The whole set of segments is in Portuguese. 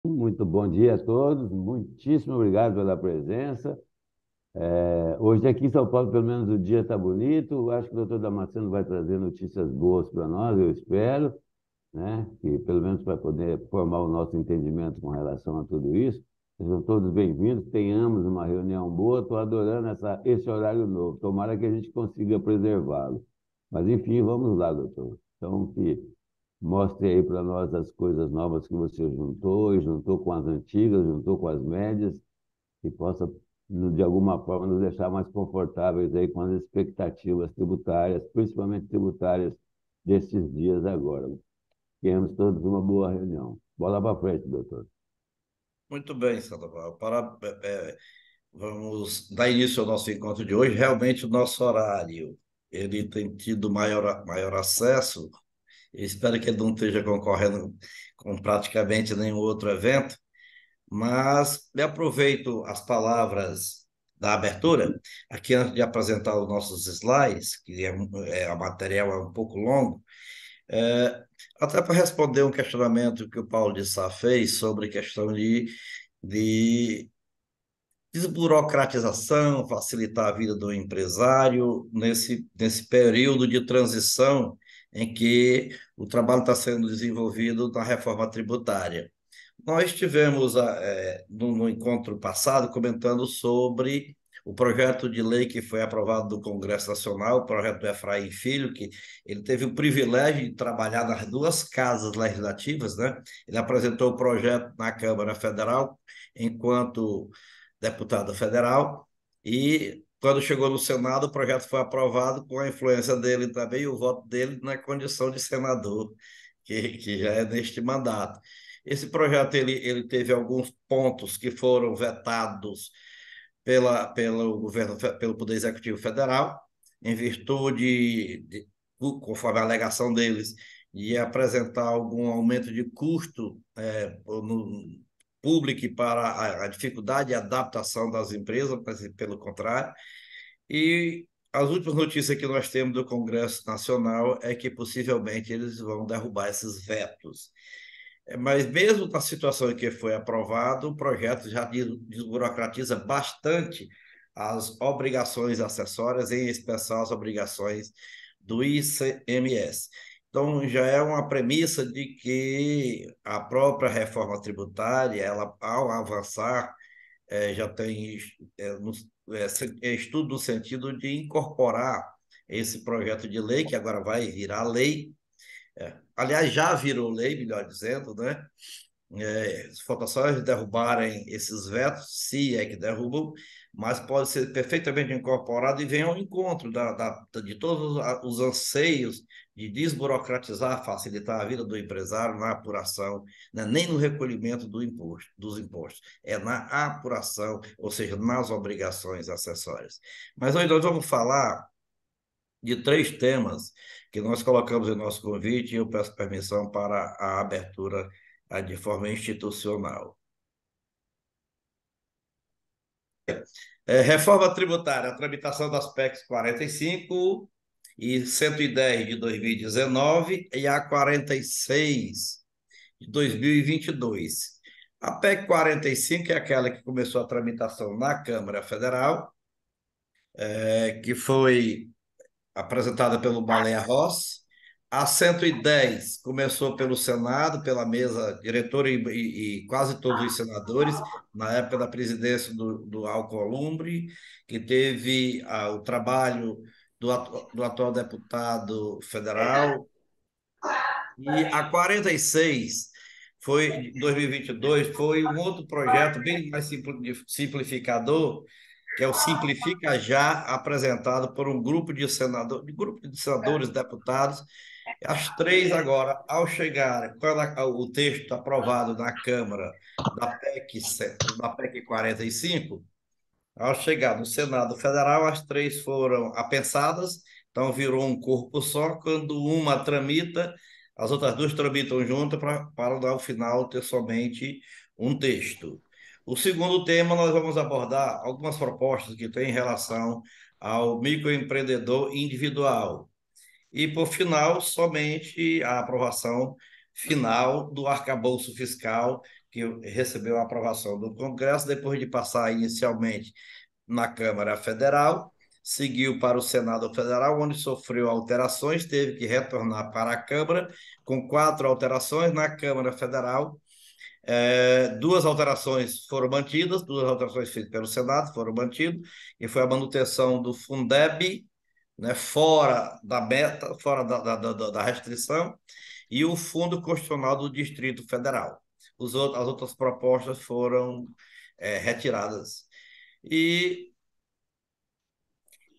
Muito bom dia a todos, muitíssimo obrigado pela presença. Hoje aqui em São Paulo, pelo menos o dia está bonito. Acho que o doutor Damasceno vai trazer notícias boas para nós, eu espero, né? Que pelo menos para poder formar o nosso entendimento com relação a tudo isso. Sejam todos bem-vindos, tenhamos uma reunião boa. Estou adorando esse horário novo. Tomara que a gente consiga preservá-lo. Mas enfim, vamos lá, doutor. Então, que mostre aí para nós as coisas novas que você juntou, e juntou com as antigas, juntou com as médias, e possa, de alguma forma, nos deixar mais confortáveis aí com as expectativas tributárias, principalmente tributárias desses dias agora. Queremos todos uma boa reunião. Bola para frente, doutor. Muito bem, Sandoval. Vamos dar início ao nosso encontro de hoje. Realmente, o nosso horário ele tem tido maior acesso. Espero que ele não esteja concorrendo com praticamente nenhum outro evento, mas me aproveito as palavras da abertura, aqui antes de apresentar os nossos slides, a material é um pouco longo, é, até para responder um questionamento que o Paulo de Sá fez sobre questão de desburocratização, facilitar a vida do empresário nesse período de transição em que o trabalho está sendo desenvolvido na reforma tributária. Nós tivemos no encontro passado comentando sobre o projeto de lei que foi aprovado no Congresso Nacional, o projeto do Efraim Filho, que ele teve o privilégio de trabalhar nas duas casas legislativas, né? Ele apresentou o projeto na Câmara Federal enquanto deputado federal e quando chegou no Senado, o projeto foi aprovado com a influência dele também e o voto dele na condição de senador, que já é neste mandato. Esse projeto ele teve alguns pontos que foram vetados pelo governo, pelo Poder Executivo Federal, em virtude, conforme a alegação deles, de apresentar algum aumento de custo no público para a dificuldade de adaptação das empresas, mas pelo contrário. E as últimas notícias que nós temos do Congresso Nacional é que possivelmente eles vão derrubar esses vetos. Mas mesmo na situação em que foi aprovado, o projeto já desburocratiza bastante as obrigações acessórias, em especial as obrigações do ICMS. Então, já é uma premissa de que a própria reforma tributária, ela, ao avançar, já tem estudo no sentido de incorporar esse projeto de lei, que agora vai virar lei, aliás, já virou lei, melhor dizendo, né? Falta só eles derrubarem esses vetos, se é que derrubam, mas pode ser perfeitamente incorporado e vem ao encontro de todos os anseios de desburocratizar, facilitar a vida do empresário na apuração, né? Nem no recolhimento dos impostos, é na apuração, ou seja, nas obrigações acessórias. Mas hoje nós vamos falar de três temas que nós colocamos em nosso convite e eu peço permissão para a abertura de forma institucional. Reforma tributária, a tramitação das PECs 45 e 110 de 2019 e a 46 de 2022. A PEC 45 é aquela que começou a tramitação na Câmara Federal, que foi apresentada pelo Baleia Rossi. A 110 começou pelo Senado, pela mesa diretora e quase todos os senadores, na época da presidência do Alcolumbre, que teve o trabalho do atual deputado federal. E a 46 foi, em 2022, foi um outro projeto bem mais simplificador, que é o Simplifica Já, apresentado por um grupo de senadores, deputados. As três agora, ao chegar, quando o texto aprovado na Câmara da PEC 45, ao chegar no Senado Federal, as três foram apensadas, então virou um corpo só. Quando uma tramita, as outras duas tramitam junto para ao final ter somente um texto. O segundo tema, nós vamos abordar algumas propostas que têm relação ao microempreendedor individual. E, por final, somente a aprovação final do arcabouço fiscal que recebeu a aprovação do Congresso, depois de passar inicialmente na Câmara Federal, seguiu para o Senado Federal, onde sofreu alterações, teve que retornar para a Câmara, com 4 alterações. Na Câmara Federal, 2 alterações foram mantidas, 2 alterações feitas pelo Senado foram mantidas, e foi a manutenção do Fundeb, né, fora da meta, fora da restrição, e o Fundo Constitucional do Distrito Federal. As outras propostas foram retiradas. E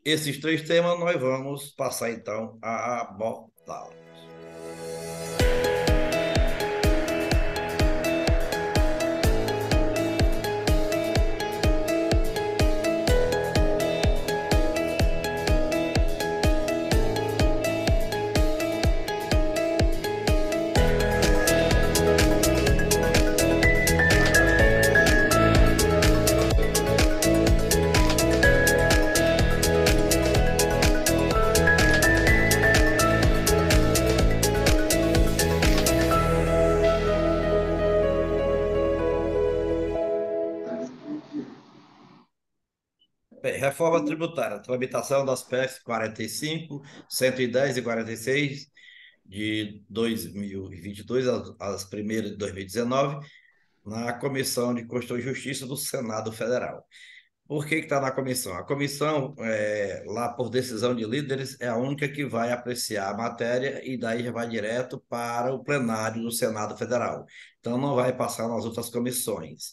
esses 3 temas nós vamos passar, então, a abordá-los. Bem, reforma tributária, tramitação das PECs 45, 110 e 46 de 2022, as primeiras de 2019, na Comissão de Constituição e Justiça do Senado Federal. Por que está na comissão? A comissão, lá por decisão de líderes, é a única que vai apreciar a matéria e daí já vai direto para o plenário do Senado Federal. Então, não vai passar nas outras comissões.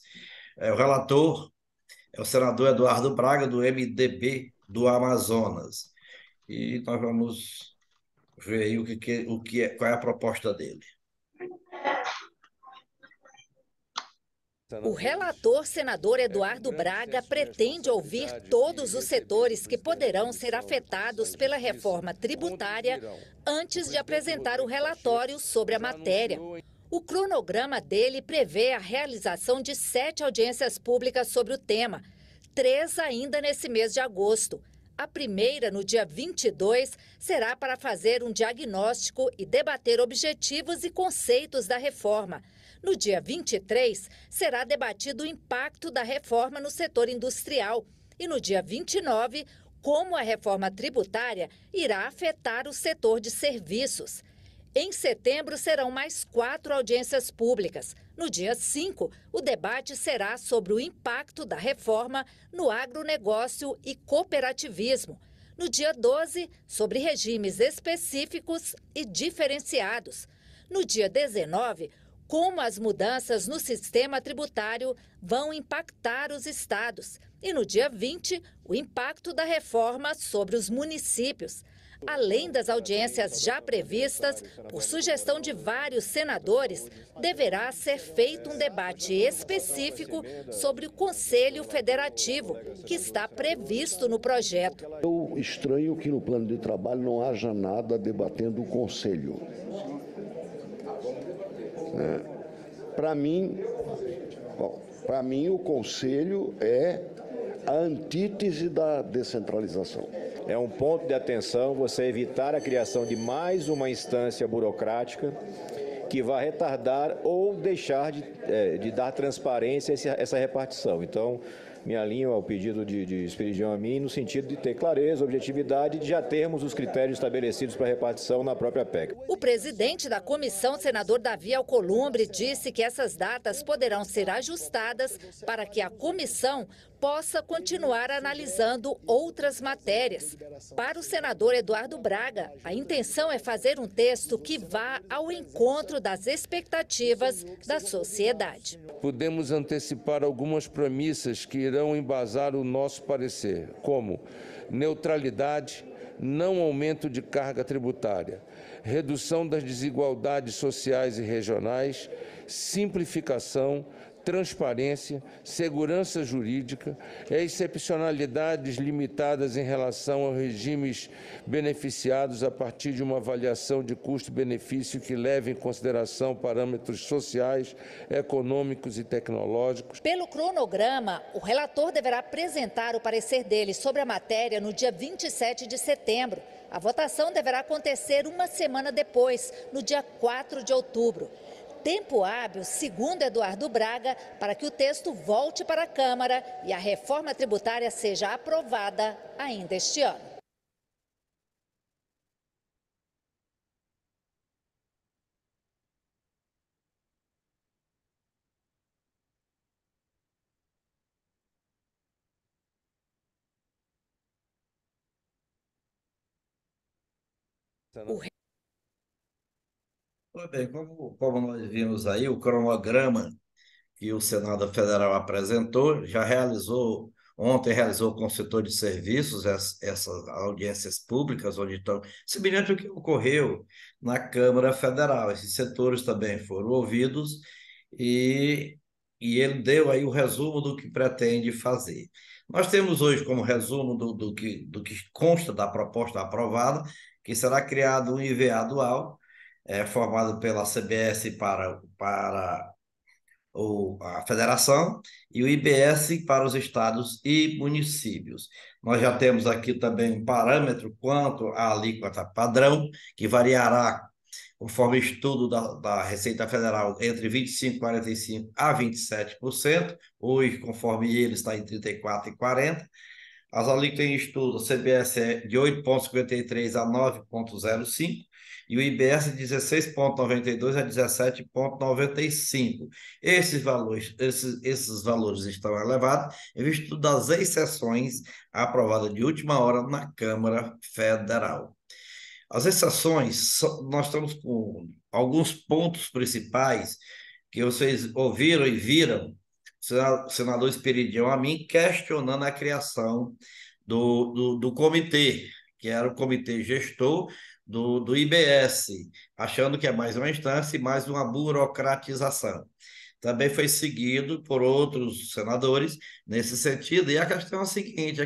O relator é o senador Eduardo Braga, do MDB do Amazonas. E nós vamos ver aí qual é a proposta dele. O relator, senador Eduardo Braga, pretende ouvir todos os setores que poderão ser afetados pela reforma tributária antes de apresentar o relatório sobre a matéria. O cronograma dele prevê a realização de 7 audiências públicas sobre o tema, 3 ainda nesse mês de agosto. A primeira, no dia 22, será para fazer um diagnóstico e debater objetivos e conceitos da reforma. No dia 23, será debatido o impacto da reforma no setor industrial. E no dia 29, como a reforma tributária irá afetar o setor de serviços. Em setembro, serão mais 4 audiências públicas. No dia 5, o debate será sobre o impacto da reforma no agronegócio e cooperativismo. No dia 12, sobre regimes específicos e diferenciados. No dia 19, como as mudanças no sistema tributário vão impactar os estados. E no dia 20, o impacto da reforma sobre os municípios. Além das audiências já previstas, por sugestão de vários senadores, deverá ser feito um debate específico sobre o Conselho Federativo, que está previsto no projeto. Eu estranho que no plano de trabalho não haja nada debatendo o Conselho. Para mim, o Conselho é a antítese da descentralização. É um ponto de atenção você evitar a criação de mais uma instância burocrática que vai retardar ou deixar de dar transparência a essa repartição. Então, me alinho ao pedido de Esperidião a mim, no sentido de ter clareza, objetividade e de já termos os critérios estabelecidos para repartição na própria PEC. O presidente da comissão, senador Davi Alcolumbre, disse que essas datas poderão ser ajustadas para que a comissão possa continuar analisando outras matérias. Para o senador Eduardo Braga, a intenção é fazer um texto que vá ao encontro das expectativas da sociedade. Podemos antecipar algumas premissas que irão embasar o nosso parecer, como neutralidade, não aumento de carga tributária, redução das desigualdades sociais e regionais, simplificação, transparência, segurança jurídica, excepcionalidades limitadas em relação aos regimes beneficiados a partir de uma avaliação de custo-benefício que leve em consideração parâmetros sociais, econômicos e tecnológicos. Pelo cronograma, o relator deverá apresentar o parecer dele sobre a matéria no dia 27 de setembro. A votação deverá acontecer uma semana depois, no dia 4 de outubro. tempo hábil, segundo Eduardo Braga, para que o texto volte para a Câmara e a reforma tributária seja aprovada ainda este ano. Pois bem, como nós vimos aí, o cronograma que o Senado Federal apresentou, ontem realizou com o setor de serviços essas audiências públicas, onde estão, semelhante ao que ocorreu na Câmara Federal. Esses setores também foram ouvidos e, e ele deu aí o resumo do que pretende fazer. Nós temos hoje como resumo do que consta da proposta aprovada, que será criado um IVA dual, formado pela CBS para a federação e o IBS para os estados e municípios. Nós já temos aqui também um parâmetro quanto à alíquota padrão, que variará, conforme estudo da Receita Federal, entre 25,45% a 27%. Hoje, conforme ele, está em 34% e 40%. As alíquotas em estudo, a CBS é de 8,53% a 9,05%, e o IBS de 16,92% a 17,95%. Esses valores estão elevados em virtude das exceções aprovadas de última hora na Câmara Federal. As exceções, nós estamos com alguns pontos principais que vocês ouviram e viram o senador Esperidião a mim questionando a criação do comitê, que era o comitê gestor do IBS, achando que é mais uma instância e mais uma burocratização. Também foi seguido por outros senadores nesse sentido, e a questão é a seguinte,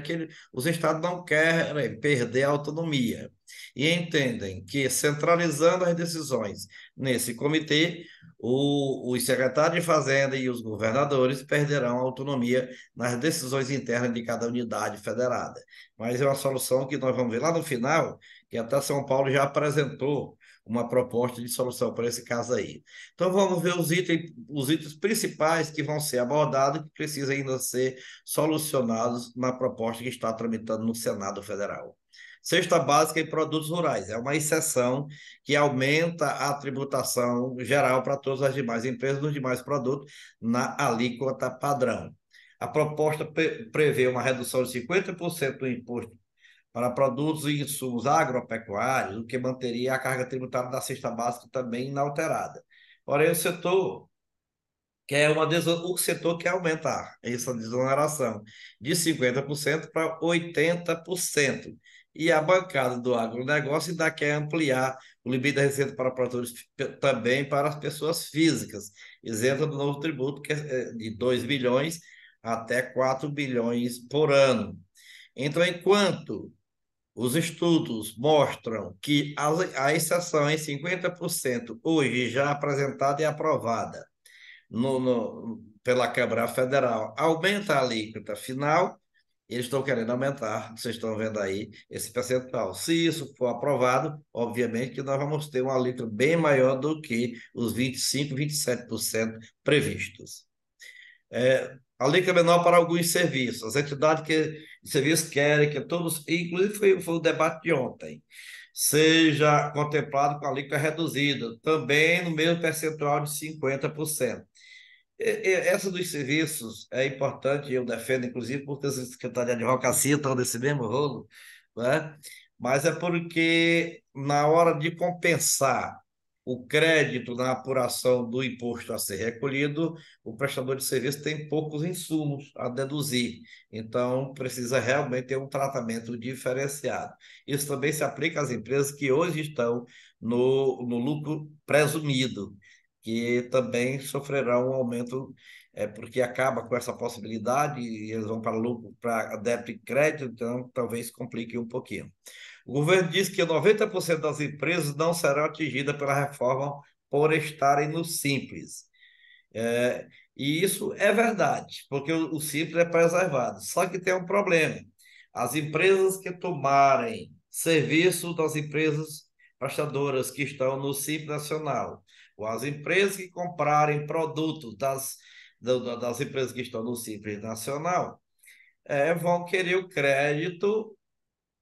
os estados não querem perder a autonomia, e entendem que, centralizando as decisões nesse comitê, os secretários de Fazenda e os governadores perderão a autonomia nas decisões internas de cada unidade federada. Mas é uma solução que nós vamos ver lá no final, que até São Paulo já apresentou uma proposta de solução para esse caso aí. Então vamos ver os itens principais que vão ser abordados e que precisam ainda ser solucionados na proposta que está tramitando no Senado Federal. Cesta básica em produtos rurais é uma exceção que aumenta a tributação geral para todas as demais empresas dos demais produtos na alíquota padrão. A proposta prevê uma redução de 50% do imposto para produtos e insumos agropecuários, o que manteria a carga tributária da cesta básica também inalterada. Porém, o setor quer aumentar essa desoneração de 50% para 80%. E a bancada do agronegócio ainda quer ampliar o limite da receita para produtores também para as pessoas físicas, isenta do novo tributo, que é de 2 bilhões até 4 bilhões por ano. Então, enquanto os estudos mostram que a exceção em 50%, hoje já apresentada e aprovada pela Câmara Federal, aumenta a alíquota final, eles estão querendo aumentar, vocês estão vendo aí, esse percentual. Se isso for aprovado, obviamente que nós vamos ter uma alíquota bem maior do que os 25%, 27% previstos. Alíquota menor para alguns serviços. As entidades de serviços querem que todos, inclusive foi o debate de ontem, seja contemplado com a alíquota reduzida, também no mesmo percentual de 50%. Essa dos serviços é importante, eu defendo, inclusive, porque os secretários de advocacia estão nesse mesmo rolo, né? Mas é porque, na hora de compensar o crédito na apuração do imposto a ser recolhido, o prestador de serviço tem poucos insumos a deduzir. Então, precisa realmente ter um tratamento diferenciado. Isso também se aplica às empresas que hoje estão no lucro presumido, que também sofrerão um aumento, porque acaba com essa possibilidade e eles vão para lucro, para débito e crédito, então talvez complique um pouquinho. O governo diz que 90% das empresas não serão atingidas pela reforma por estarem no Simples. E isso é verdade, porque o Simples é preservado. Só que tem um problema. As empresas que tomarem serviço das empresas prestadoras que estão no Simples Nacional ou as empresas que comprarem produtos das empresas que estão no Simples Nacional, vão querer o crédito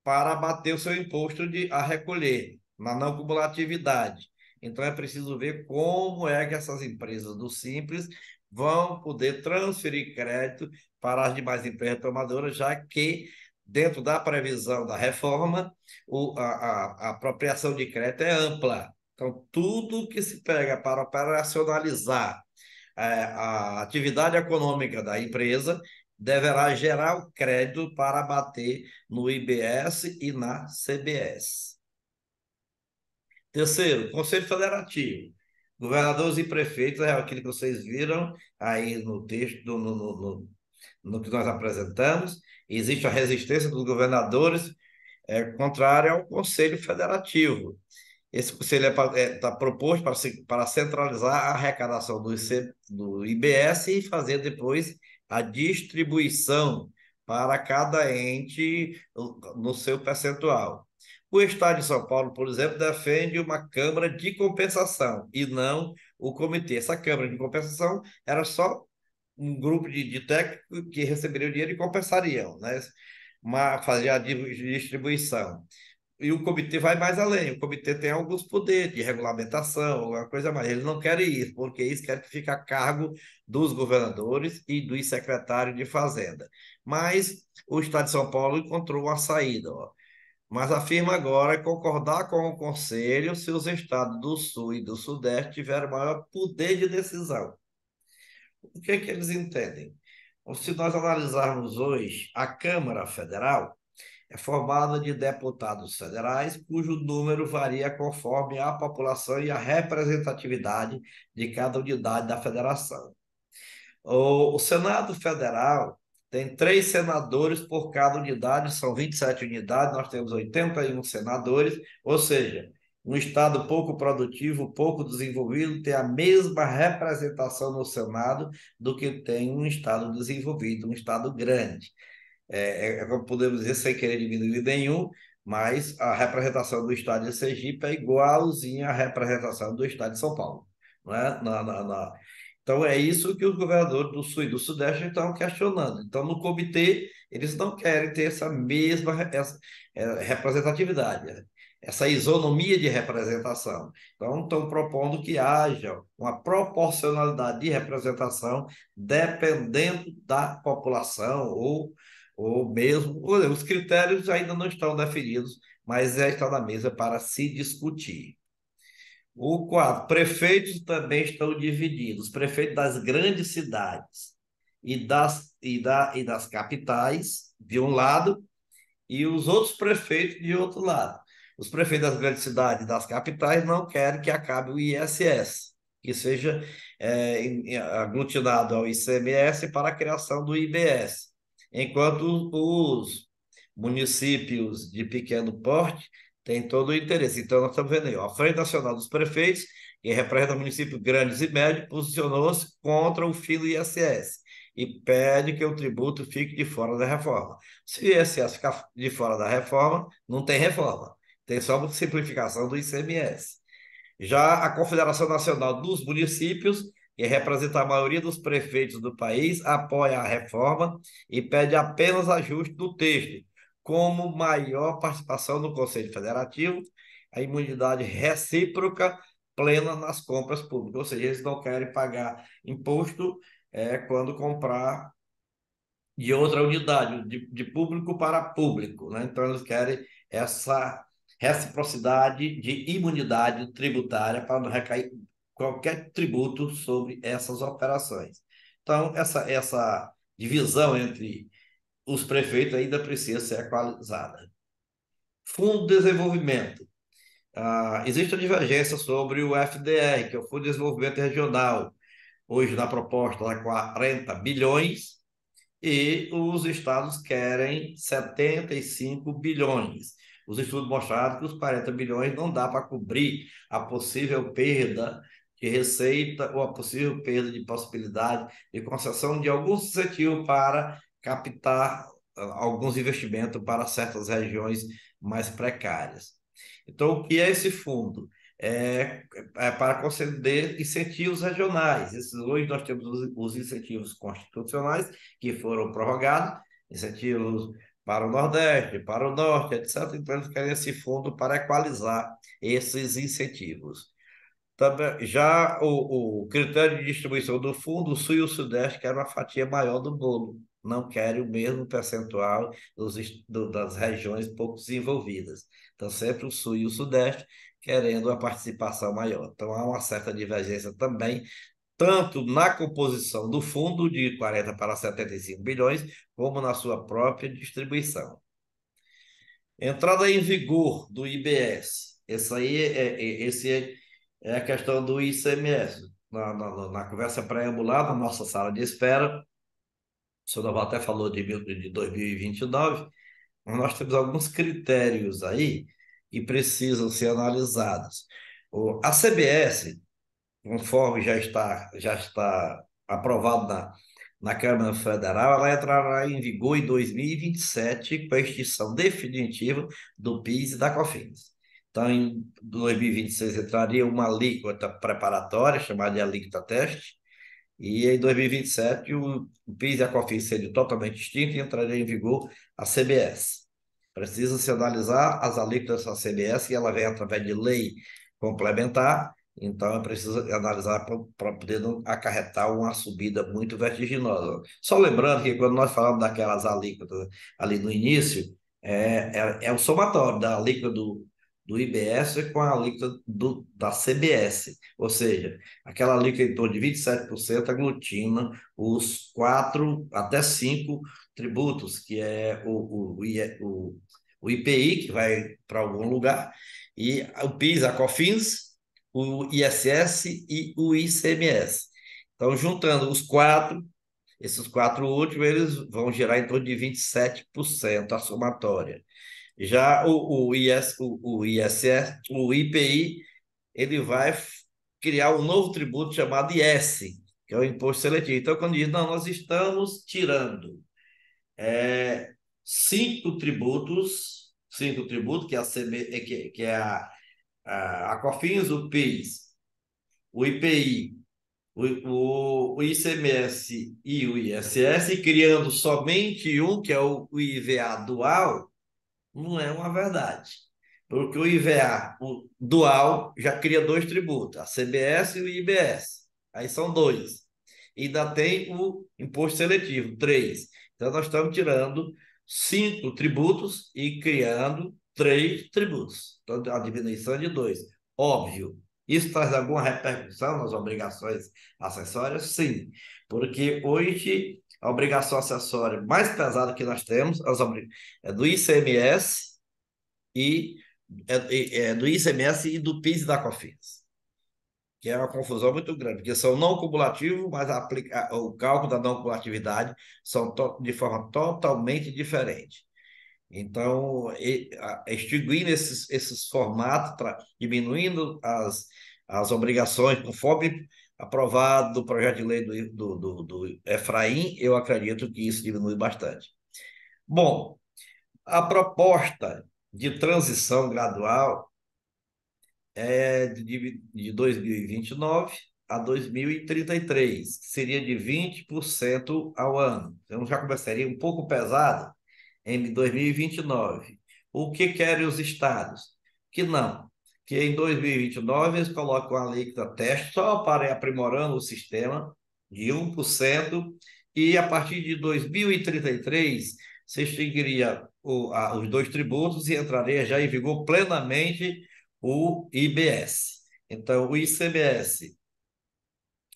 para abater o seu imposto a recolher, na não cumulatividade. Então, é preciso ver como é que essas empresas do Simples vão poder transferir crédito para as demais empresas tomadoras, já que, dentro da previsão da reforma, a apropriação de crédito é ampla. Então, tudo que se pega para operacionalizar a atividade econômica da empresa deverá gerar o crédito para abater no IBS e na CBS. Terceiro, Conselho Federativo. Governadores e prefeitos, é aquilo que vocês viram aí no texto, no que nós apresentamos. Existe a resistência dos governadores contrária ao Conselho Federativo. Esse conselho está proposto para centralizar a arrecadação do IBS e fazer depois a distribuição para cada ente no seu percentual. O Estado de São Paulo, por exemplo, defende uma Câmara de Compensação e não o comitê. Essa Câmara de Compensação era só um grupo de técnicos que receberiam dinheiro e compensariam, né? Fazia a distribuição. E o comitê vai mais além. O comitê tem alguns poderes de regulamentação, alguma coisa mais. Eles não querem isso, porque eles querem que fique a cargo dos governadores e dos secretários de Fazenda. Mas o Estado de São Paulo encontrou uma saída, ó. Mas afirma agora concordar com o Conselho se os estados do Sul e do Sudeste tiverem maior poder de decisão. O que é que eles entendem? Se nós analisarmos hoje, a Câmara Federal é formada de deputados federais, cujo número varia conforme a população e a representatividade de cada unidade da federação. O Senado Federal tem 3 senadores por cada unidade, são 27 unidades, nós temos 81 senadores, ou seja, um estado pouco produtivo, pouco desenvolvido, tem a mesma representação no Senado do que tem um estado desenvolvido, um estado grande. Como podemos dizer, sem querer diminuir nenhum, mas a representação do estado de Sergipe é igualzinha à representação do estado de São Paulo. Não é? Então, é isso que os governadores do Sul e do Sudeste estão questionando. Então, no comitê, eles não querem ter essa mesma representatividade, essa isonomia de representação. Então, estão propondo que haja uma proporcionalidade de representação dependendo da população ou mesmo... Os critérios ainda não estão definidos, mas já está na mesa para se discutir. O quadro, prefeitos também estão divididos. Os prefeitos das grandes cidades e das capitais, de um lado, e os outros prefeitos, de outro lado. Os prefeitos das grandes cidades e das capitais não querem que acabe o ISS, que seja aglutinado ao ICMS para a criação do IBS, enquanto os municípios de pequeno porte têm todo o interesse. Então, nós estamos vendo aí, ó, a Frente Nacional dos Prefeitos, que representa municípios grandes e médios, posicionou-se contra o fim do ISS e pede que o tributo fique de fora da reforma. Se o ISS ficar de fora da reforma, não tem reforma, tem só uma simplificação do ICMS. Já a Confederação Nacional dos Municípios, que representa a maioria dos prefeitos do país, apoia a reforma e pede apenas ajuste do texto, como maior participação no Conselho Federativo, a imunidade recíproca plena nas compras públicas. Ou seja, eles não querem pagar imposto quando comprar de outra unidade, de público para público, né? Então, eles querem essa reciprocidade de imunidade tributária para não recair qualquer tributo sobre essas operações. Então, essa divisão entre os prefeitos ainda precisa ser equalizada. Fundo de Desenvolvimento. Existe a divergência sobre o FDR, que é o Fundo de Desenvolvimento Regional. Hoje, na proposta, é 40 bilhões e os estados querem 75 bilhões. Os estudos mostraram que os 40 bilhões não dá para cobrir a possível perda de receita ou a possível perda de possibilidade de concessão de algum incentivo para captar alguns investimentos para certas regiões mais precárias. Então, o que é esse fundo? para conceder incentivos regionais. Hoje nós temos os incentivos constitucionais que foram prorrogados, incentivos para o Nordeste, para o Norte, etc. Então, eles querem esse fundo para equalizar esses incentivos. Também, já o critério de distribuição do fundo, o Sul e o Sudeste querem uma fatia maior do bolo, não querem o mesmo percentual das regiões pouco desenvolvidas. Então, sempre o Sul e o Sudeste querendo a participação maior. Então, há uma certa divergência também, tanto na composição do fundo, de 40 para 75 bilhões, como na sua própria distribuição. Entrada em vigor do IBS. Esse é a questão do ICMS. Na conversa pré-ambulada, na nossa sala de espera, o senhor Noval até falou de 2029, mas nós temos alguns critérios aí que precisam ser analisados. A CBS, conforme já está aprovado na Câmara Federal, ela entrará em vigor em 2027, com a extinção definitiva do PIS e da COFINS. Então, em 2026 entraria uma alíquota preparatória, chamada de alíquota teste, e em 2027 o PIS e a COFINS seriam totalmente extintos e entraria em vigor a CBS. Precisa se analisar as alíquotas da CBS, e ela vem através de lei complementar, então é preciso analisar para poder não acarretar uma subida muito vertiginosa. Só lembrando que quando nós falamos daquelas alíquotas ali no início, é o somatório da alíquota do IBS com a alíquota da CBS, ou seja, aquela alíquota em torno de 27% aglutina os 4 até 5 tributos, que é o IPI, que vai para algum lugar, e o PIS, a COFINS, o ISS e o ICMS. Então, juntando esses 4 últimos, eles vão gerar em torno de 27% a somatória. Já o ISS, o IPI, ele vai criar um novo tributo chamado IS, que é o Imposto Seletivo. Então, quando diz, não, nós estamos tirando 5 tributos, que é a que é a COFINS, o PIS, o IPI, o ICMS e o ISS, criando somente um, que é o IVA dual, não é uma verdade. Porque o IVA dual já cria 2 tributos, a CBS e o IBS. Aí são 2. E ainda tem o imposto seletivo, 3. Então, nós estamos tirando 5 tributos e criando 3 tributos. Então, a diminuição é de 2. Óbvio. Isso traz alguma repercussão nas obrigações acessórias? Sim. Porque hoje a obrigação acessória mais pesada que nós temos é do ICMS do ICMS e do PIS e da COFINS, que é uma confusão muito grande, porque são não cumulativos, mas o cálculo da não cumulatividade são de forma totalmente diferente. Então, extinguindo esses formatos, diminuindo as obrigações, conforme aprovado do projeto de lei do Efraim, eu acredito que isso diminui bastante. Bom, a proposta de transição gradual é de 2029 a 2033, que seria de 20% ao ano. Então, já começaria um pouco pesado em 2029. O que querem os estados? Que em 2029 eles colocam a alíquota teste só para ir aprimorando o sistema de 1%, e a partir de 2033 se extinguiria os 2 tributos e entraria já em vigor plenamente o IBS. Então, o ICMS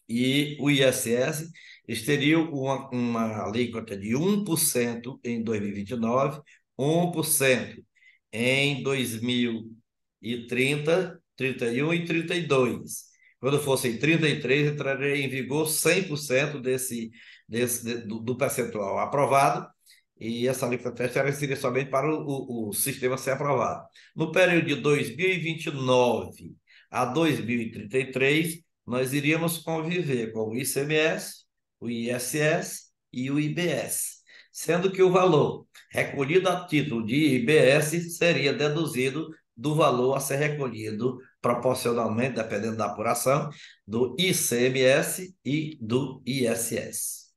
e o ISS, eles teriam uma alíquota de 1% em 2029, 1% em 2030, 31 e 32. Quando fosse em 33, entraria em vigor 100% do percentual aprovado, e essa alíquota teste seria somente para o sistema ser aprovado. No período de 2029 a 2033, nós iríamos conviver com o ICMS, o ISS e o IBS, sendo que o valor recolhido a título de IBS seria deduzido do valor a ser recolhido proporcionalmente, dependendo da apuração, do ICMS e do ISS.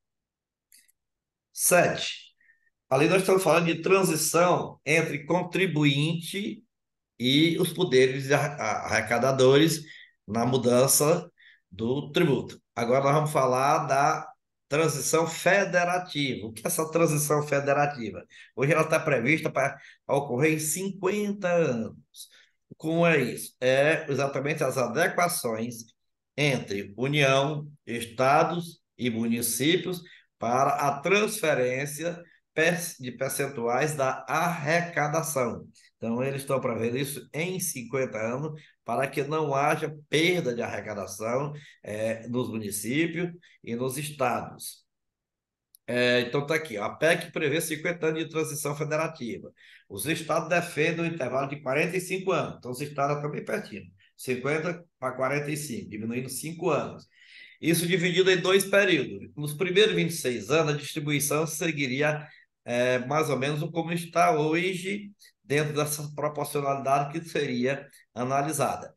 7. Ali nós estamos falando de transição entre contribuinte e os poderes arrecadadores na mudança do tributo. Agora nós vamos falar da transição federativa. O que é essa transição federativa? Hoje ela está prevista para ocorrer em 50 anos. Como é isso? É exatamente as adequações entre União, estados e municípios para a transferência de percentuais da arrecadação. Então, eles estão prevendo isso em 50 anos para que não haja perda de arrecadação nos municípios e nos estados. Então, está aqui, a PEC prevê 50 anos de transição federativa. Os estados defendem um intervalo de 45 anos. Então, os estados estão bem pertinho. 50 para 45, diminuindo 5 anos. Isso dividido em 2 períodos. Nos primeiros 26 anos, a distribuição seguiria mais ou menos como está hoje, dentro dessa proporcionalidade que seria analisada.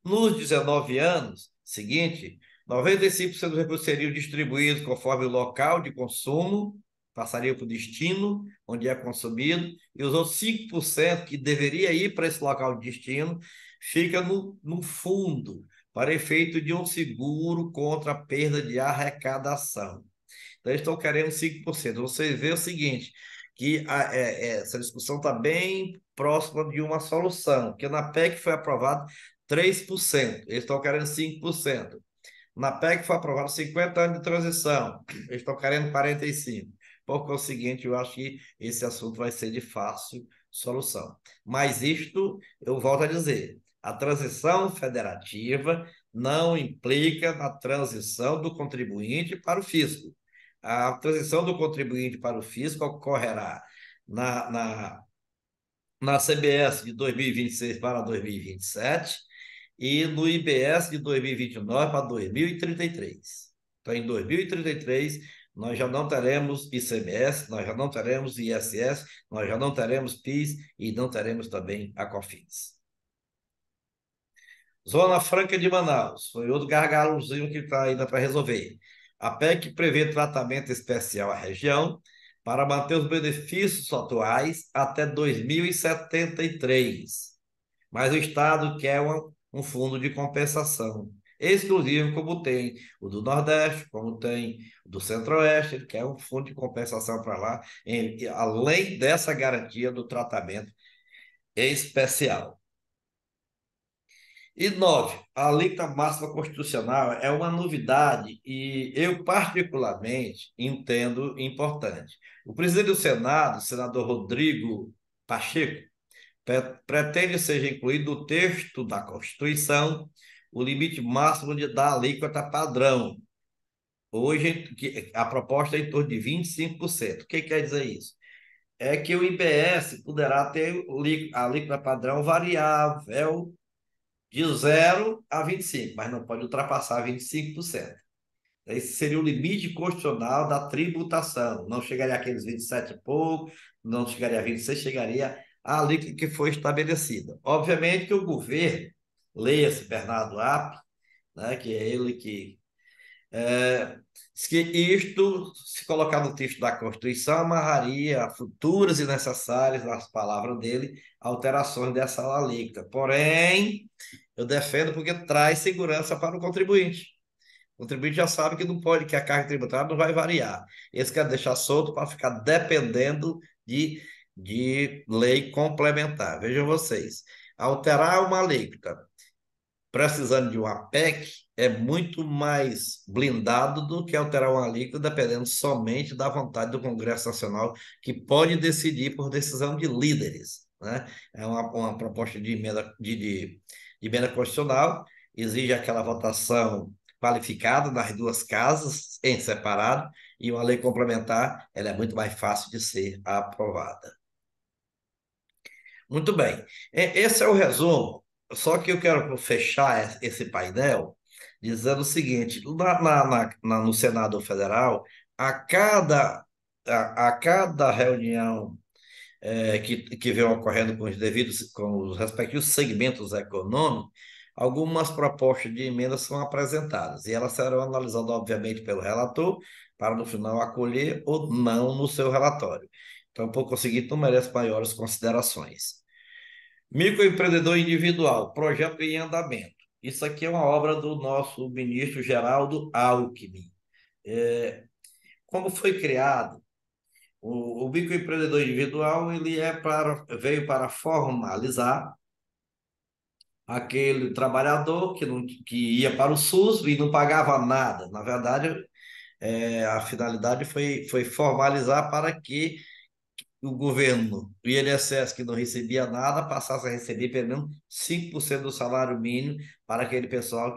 Nos 19 anos seguintes, 95% dos recursos seriam distribuídos conforme o local de consumo, passariam para o destino, onde é consumido, e os outros 5% que deveria ir para esse local de destino, fica no fundo, para efeito de um seguro contra a perda de arrecadação. Então, eles estão querendo 5%. Você vê o seguinte, que essa discussão está bem próxima de uma solução, porque na PEC foi aprovado 3%, eles estão querendo 5%. Na PEC foi aprovado 50 anos de transição, eles estão querendo 45%. Porque é o seguinte, eu acho que esse assunto vai ser de fácil solução. Mas isto, eu volto a dizer, a transição federativa não implica na transição do contribuinte para o fisco. A transição do contribuinte para o fisco ocorrerá na CBS de 2026 para 2027 e no IBS de 2029 para 2033. Então, em 2033, nós já não teremos ICMS, nós já não teremos ISS, nós já não teremos PIS e não teremos também a COFINS. Zona Franca de Manaus, foi outro gargalozinho que está ainda para resolver. A PEC prevê tratamento especial à região para manter os benefícios atuais até 2073. Mas o Estado quer um fundo de compensação exclusivo, como tem o do Nordeste, como tem o do Centro-Oeste, ele quer um fundo de compensação para lá, além dessa garantia do tratamento especial. E 9, a alíquota máxima constitucional é uma novidade e eu particularmente entendo importante. O presidente do Senado, o senador Rodrigo Pacheco, pretende que seja incluído no texto da Constituição o limite máximo da alíquota padrão. Hoje, a proposta é em torno de 25%. O que quer dizer isso? É que o IBS poderá ter a alíquota padrão variável de 0 a 25%, mas não pode ultrapassar 25%. Esse seria o limite constitucional da tributação. Não chegaria àqueles 27 e pouco, não chegaria a 26, chegaria à alíquota que foi estabelecida. Obviamente que o governo, leia-se Bernardo App, né, que é ele que diz que isto, se colocar no texto da Constituição, amarraria futuras e necessárias, nas palavras dele, alterações dessa alíquota. Porém, eu defendo porque traz segurança para o contribuinte. O contribuinte já sabe que não pode, que a carga tributária não vai variar. Eles querem deixar solto para ficar dependendo de lei complementar. Vejam vocês, alterar uma alíquota precisando de uma PEC é muito mais blindado do que alterar uma alíquota dependendo somente da vontade do Congresso Nacional, que pode decidir por decisão de líderes, né? É uma proposta de emenda constitucional, exige aquela votação qualificada nas duas casas, em separado, e uma lei complementar, ela é muito mais fácil de ser aprovada. Muito bem, esse é o resumo, só que eu quero fechar esse painel dizendo o seguinte, no Senado Federal, a cada reunião que vem ocorrendo com os respectivos segmentos econômicos, algumas propostas de emendas são apresentadas e elas serão analisadas, obviamente, pelo relator, para no final acolher ou não no seu relatório. Então, por conseguinte, não merece maiores considerações. Microempreendedor individual, projeto em andamento. Isso aqui é uma obra do nosso ministro Geraldo Alckmin. Como foi criado, o microempreendedor individual veio para formalizar aquele trabalhador que ia para o SUS e não pagava nada. Na verdade, a finalidade foi formalizar para que o governo, o INSS, que não recebia nada, passasse a receber pelo menos 5% do salário mínimo para aquele pessoal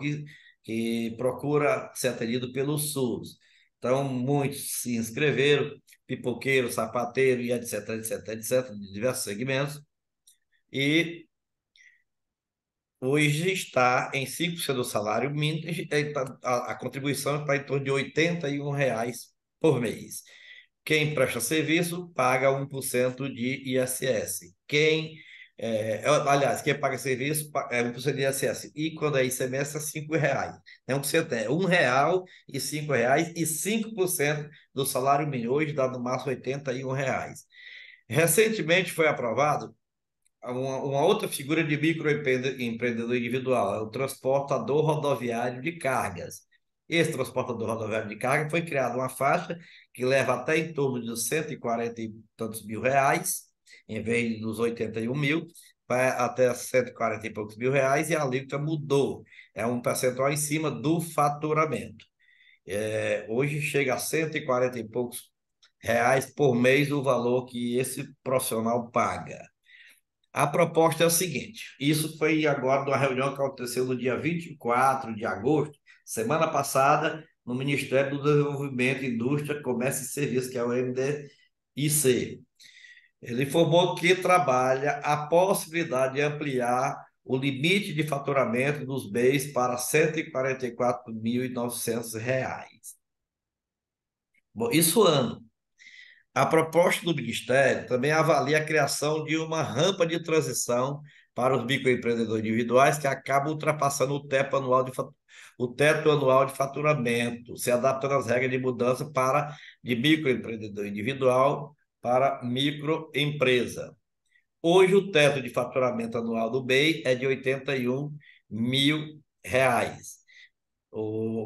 que procura ser atendido pelo SUS. Então, muitos se inscreveram, pipoqueiro, sapateiro e etc, etc, etc, de diversos segmentos, e hoje está em 5% do salário mínimo, a contribuição está em torno de R$ 81 por mês. Quem presta serviço paga 1% de ISS. Aliás, quem paga serviço é 1% de ISS. E quando é ICMS, é R$ 5. É 1%, é R$ 1 e R$ 5 e 5% do salário mínimo. Hoje dá no máximo R$ 81. Recentemente foi aprovado uma outra figura de microempreendedor individual, é o transportador rodoviário de cargas. Esse transportador rodoviário de carga foi criada uma faixa que leva até em torno de 140 e tantos mil reais, em vez dos 81 mil, vai até 140 e poucos mil reais, e a alíquota mudou. É um percentual em cima do faturamento. Hoje chega a 140 e poucos reais por mês o valor que esse profissional paga. A proposta é o seguinte: isso foi agora numa reunião que aconteceu no dia 24 de agosto, semana passada, no Ministério do Desenvolvimento, Indústria, Comércio e Serviços, que é o MDIC. Ele informou que trabalha a possibilidade de ampliar o limite de faturamento dos bens para R$ 144.900. Bom, isso ano. A proposta do Ministério também avalia a criação de uma rampa de transição para os microempreendedores individuais que acabam ultrapassando o teto anual de faturamento, se adaptando às regras de mudança de microempreendedor individual para microempresa. Hoje, o teto de faturamento anual do MEI é de R$ 81 mil.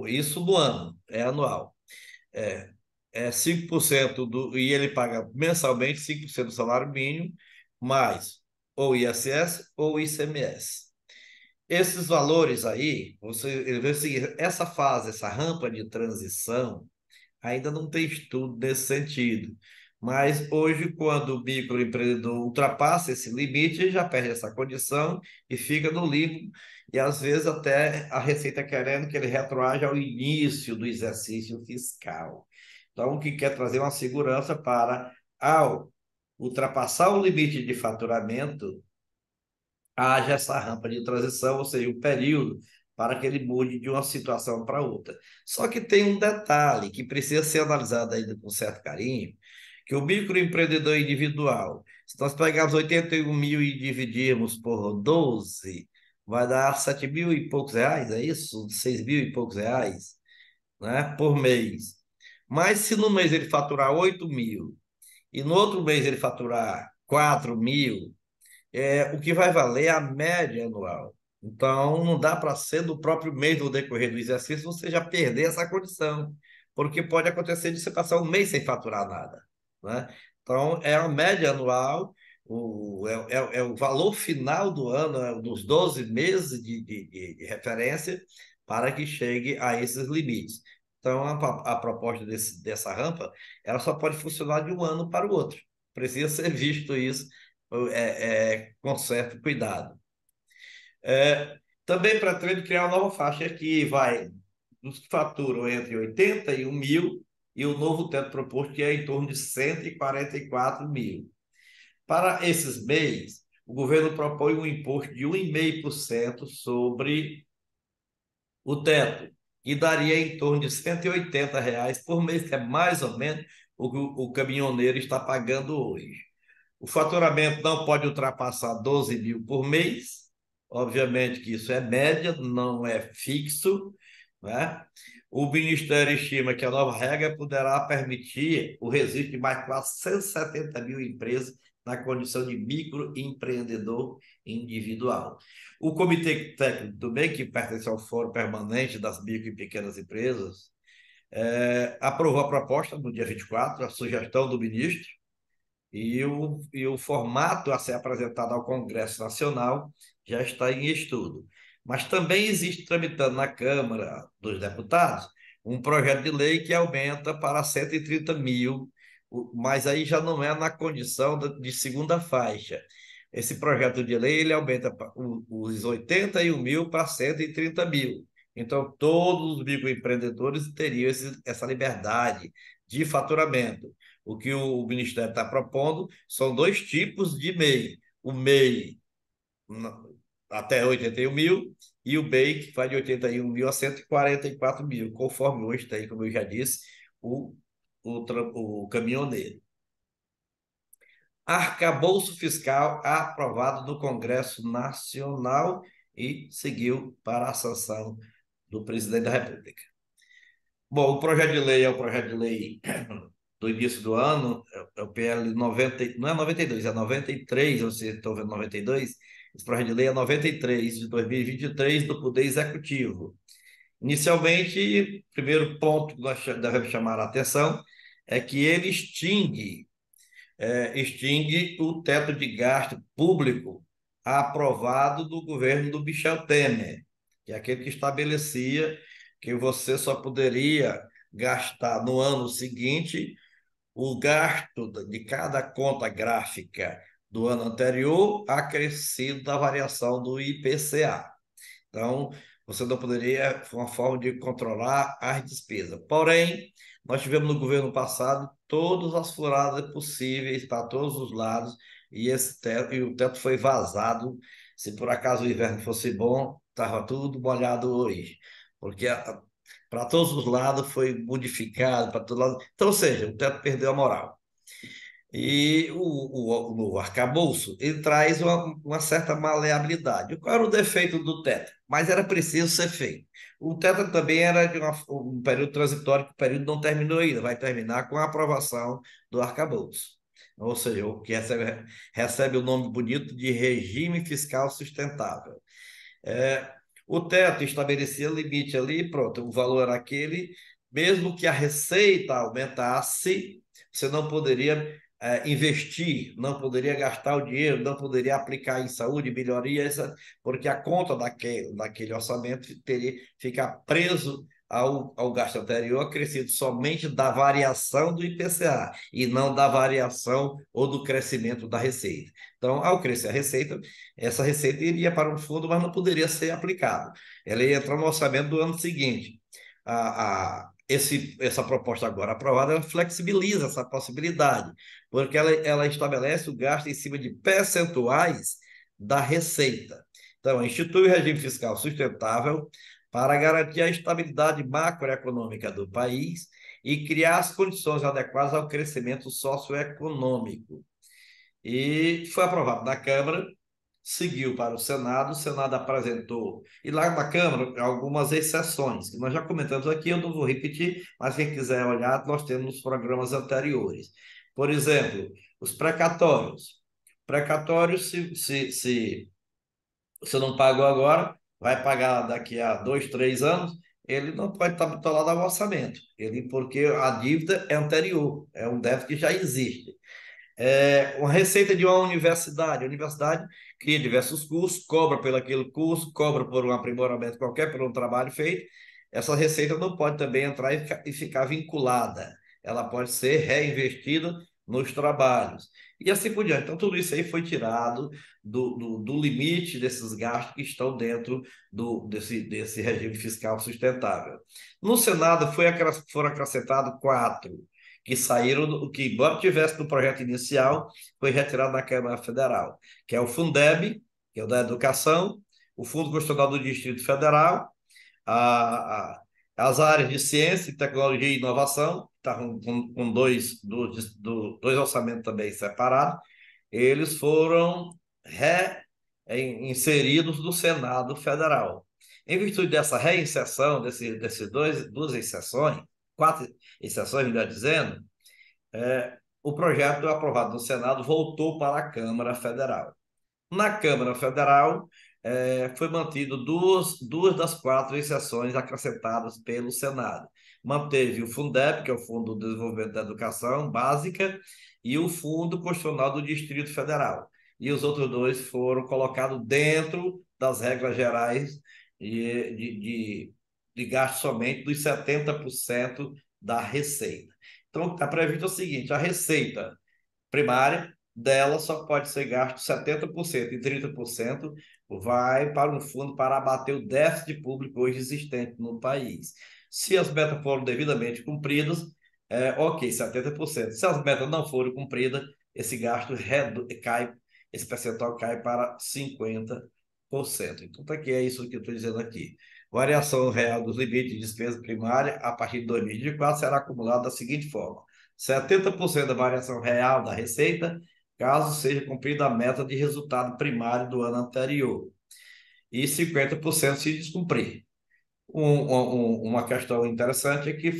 Isso no ano, é anual. É 5% e ele paga mensalmente 5% do salário mínimo, mais ou ISS ou ICMS. Esses valores aí, ele vê o seguinte: essa fase, essa rampa de transição, ainda não tem estudo nesse sentido. Mas hoje, quando o microempreendedor ultrapassa esse limite, ele já perde essa condição e fica no limbo, e às vezes até a Receita querendo que ele retroaja ao início do exercício fiscal. Então, o que quer trazer uma segurança para, ao ultrapassar o limite de faturamento, haja essa rampa de transição, ou seja, um período para que ele mude de uma situação para outra. Só que tem um detalhe que precisa ser analisado ainda com certo carinho, que o microempreendedor individual, se nós pegarmos 81 mil e dividirmos por 12, vai dar 7 mil e poucos reais, é isso? 6 mil e poucos reais, né, por mês. Mas se no mês ele faturar 8 mil e no outro mês ele faturar 4 mil, o que vai valer é a média anual. Então, não dá para ser no próprio mês do decorrer do exercício você já perder essa condição, porque pode acontecer de você passar um mês sem faturar nada, né? Então, é a média anual, é o valor final do ano, dos 12 meses de referência, para que chegue a esses limites. Então, a proposta dessa rampa, ela só pode funcionar de um ano para o outro. Precisa ser visto isso com certo cuidado. Também pretende criar uma nova faixa que vai dos que faturam entre 81 mil e o novo teto proposto, que é em torno de 144 mil. Para esses MEIs, o governo propõe um imposto de 1,5% sobre o teto, que daria em torno de R$ 180 por mês, que é mais ou menos o que o caminhoneiro está pagando hoje. O faturamento não pode ultrapassar 12 mil por mês, obviamente que isso é média, não é fixo, né? O Ministério estima que a nova regra poderá permitir o registro de mais 470 mil empresas na condição de microempreendedor individual. O Comitê Técnico do MEI, que pertence ao Fórum Permanente das Micro e Pequenas Empresas, aprovou a proposta no dia 24, a sugestão do ministro, e o formato a ser apresentado ao Congresso Nacional já está em estudo. Mas também existe tramitando na Câmara dos Deputados um projeto de lei que aumenta para 130 mil, mas aí já não é na condição de segunda faixa. Esse projeto de lei ele aumenta os 81 mil para 130 mil. Então, todos os microempreendedores teriam essa liberdade de faturamento. O que o Ministério está propondo são dois tipos de MEI. O MEI até 81 mil e o BEI, que vai de 81 mil a 144 mil, conforme hoje tem, como eu já disse, o caminhoneiro. Arcabouço fiscal aprovado no Congresso Nacional e seguiu para a sanção do presidente da República. Bom, o projeto de lei é o projeto de lei do início do ano, é o PL 90, não é 92, é 93, vocês estão vendo 92, esse projeto de lei é 93 de 2023 do Poder Executivo. Inicialmente, o primeiro ponto que nós devemos chamar a atenção é que ele extingue o teto de gasto público aprovado do governo do Michel Temer, que é aquele que estabelecia que você só poderia gastar no ano seguinte o gasto de cada conta gráfica do ano anterior acrescido da variação do IPCA. Então, você não poderia, foi uma forma de controlar as despesas. Porém, nós tivemos no governo passado todas as furadas possíveis para todos os lados e o teto foi vazado. Se por acaso o inverno fosse bom, estava tudo molhado hoje, porque para todos os lados foi modificado, para todos lados. Então, ou seja, o teto perdeu a moral. E o arcabouço, ele traz uma certa maleabilidade. Qual era o defeito do teto? Mas era preciso ser feito. O teto também era de um período transitório, que o período não terminou ainda, vai terminar com a aprovação do arcabouço. Ou seja, o que recebe o nome bonito de regime fiscal sustentável. O teto estabelecia limite ali, pronto, o valor era aquele, mesmo que a receita aumentasse, você não poderia investir, não poderia gastar o dinheiro, não poderia aplicar em saúde, melhorias, porque a conta daquele orçamento teria ficar preso ao gasto anterior, acrescido somente da variação do IPCA e não da variação ou do crescimento da receita. Então, ao crescer a receita, essa receita iria para um fundo, mas não poderia ser aplicada. Ela ia entrar no orçamento do ano seguinte. Essa proposta agora aprovada, ela flexibiliza essa possibilidade, porque ela estabelece o gasto em cima de percentuais da receita. Então, institui o regime fiscal sustentável para garantir a estabilidade macroeconômica do país e criar as condições adequadas ao crescimento socioeconômico. E foi aprovado na Câmara, seguiu para o Senado apresentou, e lá na Câmara, algumas exceções, que nós já comentamos aqui, eu não vou repetir, mas quem quiser olhar, nós temos nos programas anteriores. Por exemplo, os precatórios. Precatórios, se você não pagou agora, vai pagar daqui a 2, 3 anos, ele não pode estar bitolado ao orçamento, porque a dívida é anterior, é um débito que já existe. Uma receita de uma universidade. A universidade cria diversos cursos, cobra pelo aquele curso, cobra por um aprimoramento qualquer, por um trabalho feito. Essa receita não pode também entrar e ficar vinculada. Ela pode ser reinvestida nos trabalhos. E assim por diante. Então, tudo isso aí foi tirado do limite desses gastos que estão dentro desse regime fiscal sustentável. No Senado foram acrescentados 4 que saíram, que embora tivesse no projeto inicial, foi retirado da Câmara Federal, que é o Fundeb, que é o da Educação, o Fundo Constitucional do Distrito Federal, as áreas de ciência, tecnologia e inovação, estavam com dois orçamentos também separados, eles foram inseridos no Senado Federal. Em virtude dessa reinserção, duas exceções, quatro exceções, melhor dizendo, o projeto aprovado no Senado voltou para a Câmara Federal. Na Câmara Federal, foi mantido duas das quatro exceções acrescentadas pelo Senado. Manteve o Fundeb, que é o Fundo de Desenvolvimento da Educação Básica, e o Fundo Constitucional do Distrito Federal. E os outros dois foram colocados dentro das regras gerais de gasto somente dos 70% da receita. Então, está previsto o seguinte: a receita primária dela só pode ser gasto 70% e 30% vai para um fundo para abater o déficit público hoje existente no país. Se as metas foram devidamente cumpridas, ok, 70%. Se as metas não forem cumpridas, esse gasto cai, esse percentual cai para 50%. Então, tá aqui, é isso que eu estou dizendo aqui. Variação real dos limites de despesa primária a partir de 2024 será acumulada da seguinte forma: 70% da variação real da receita, caso seja cumprida a meta de resultado primário do ano anterior, e 50% se descumprir. Uma questão interessante é que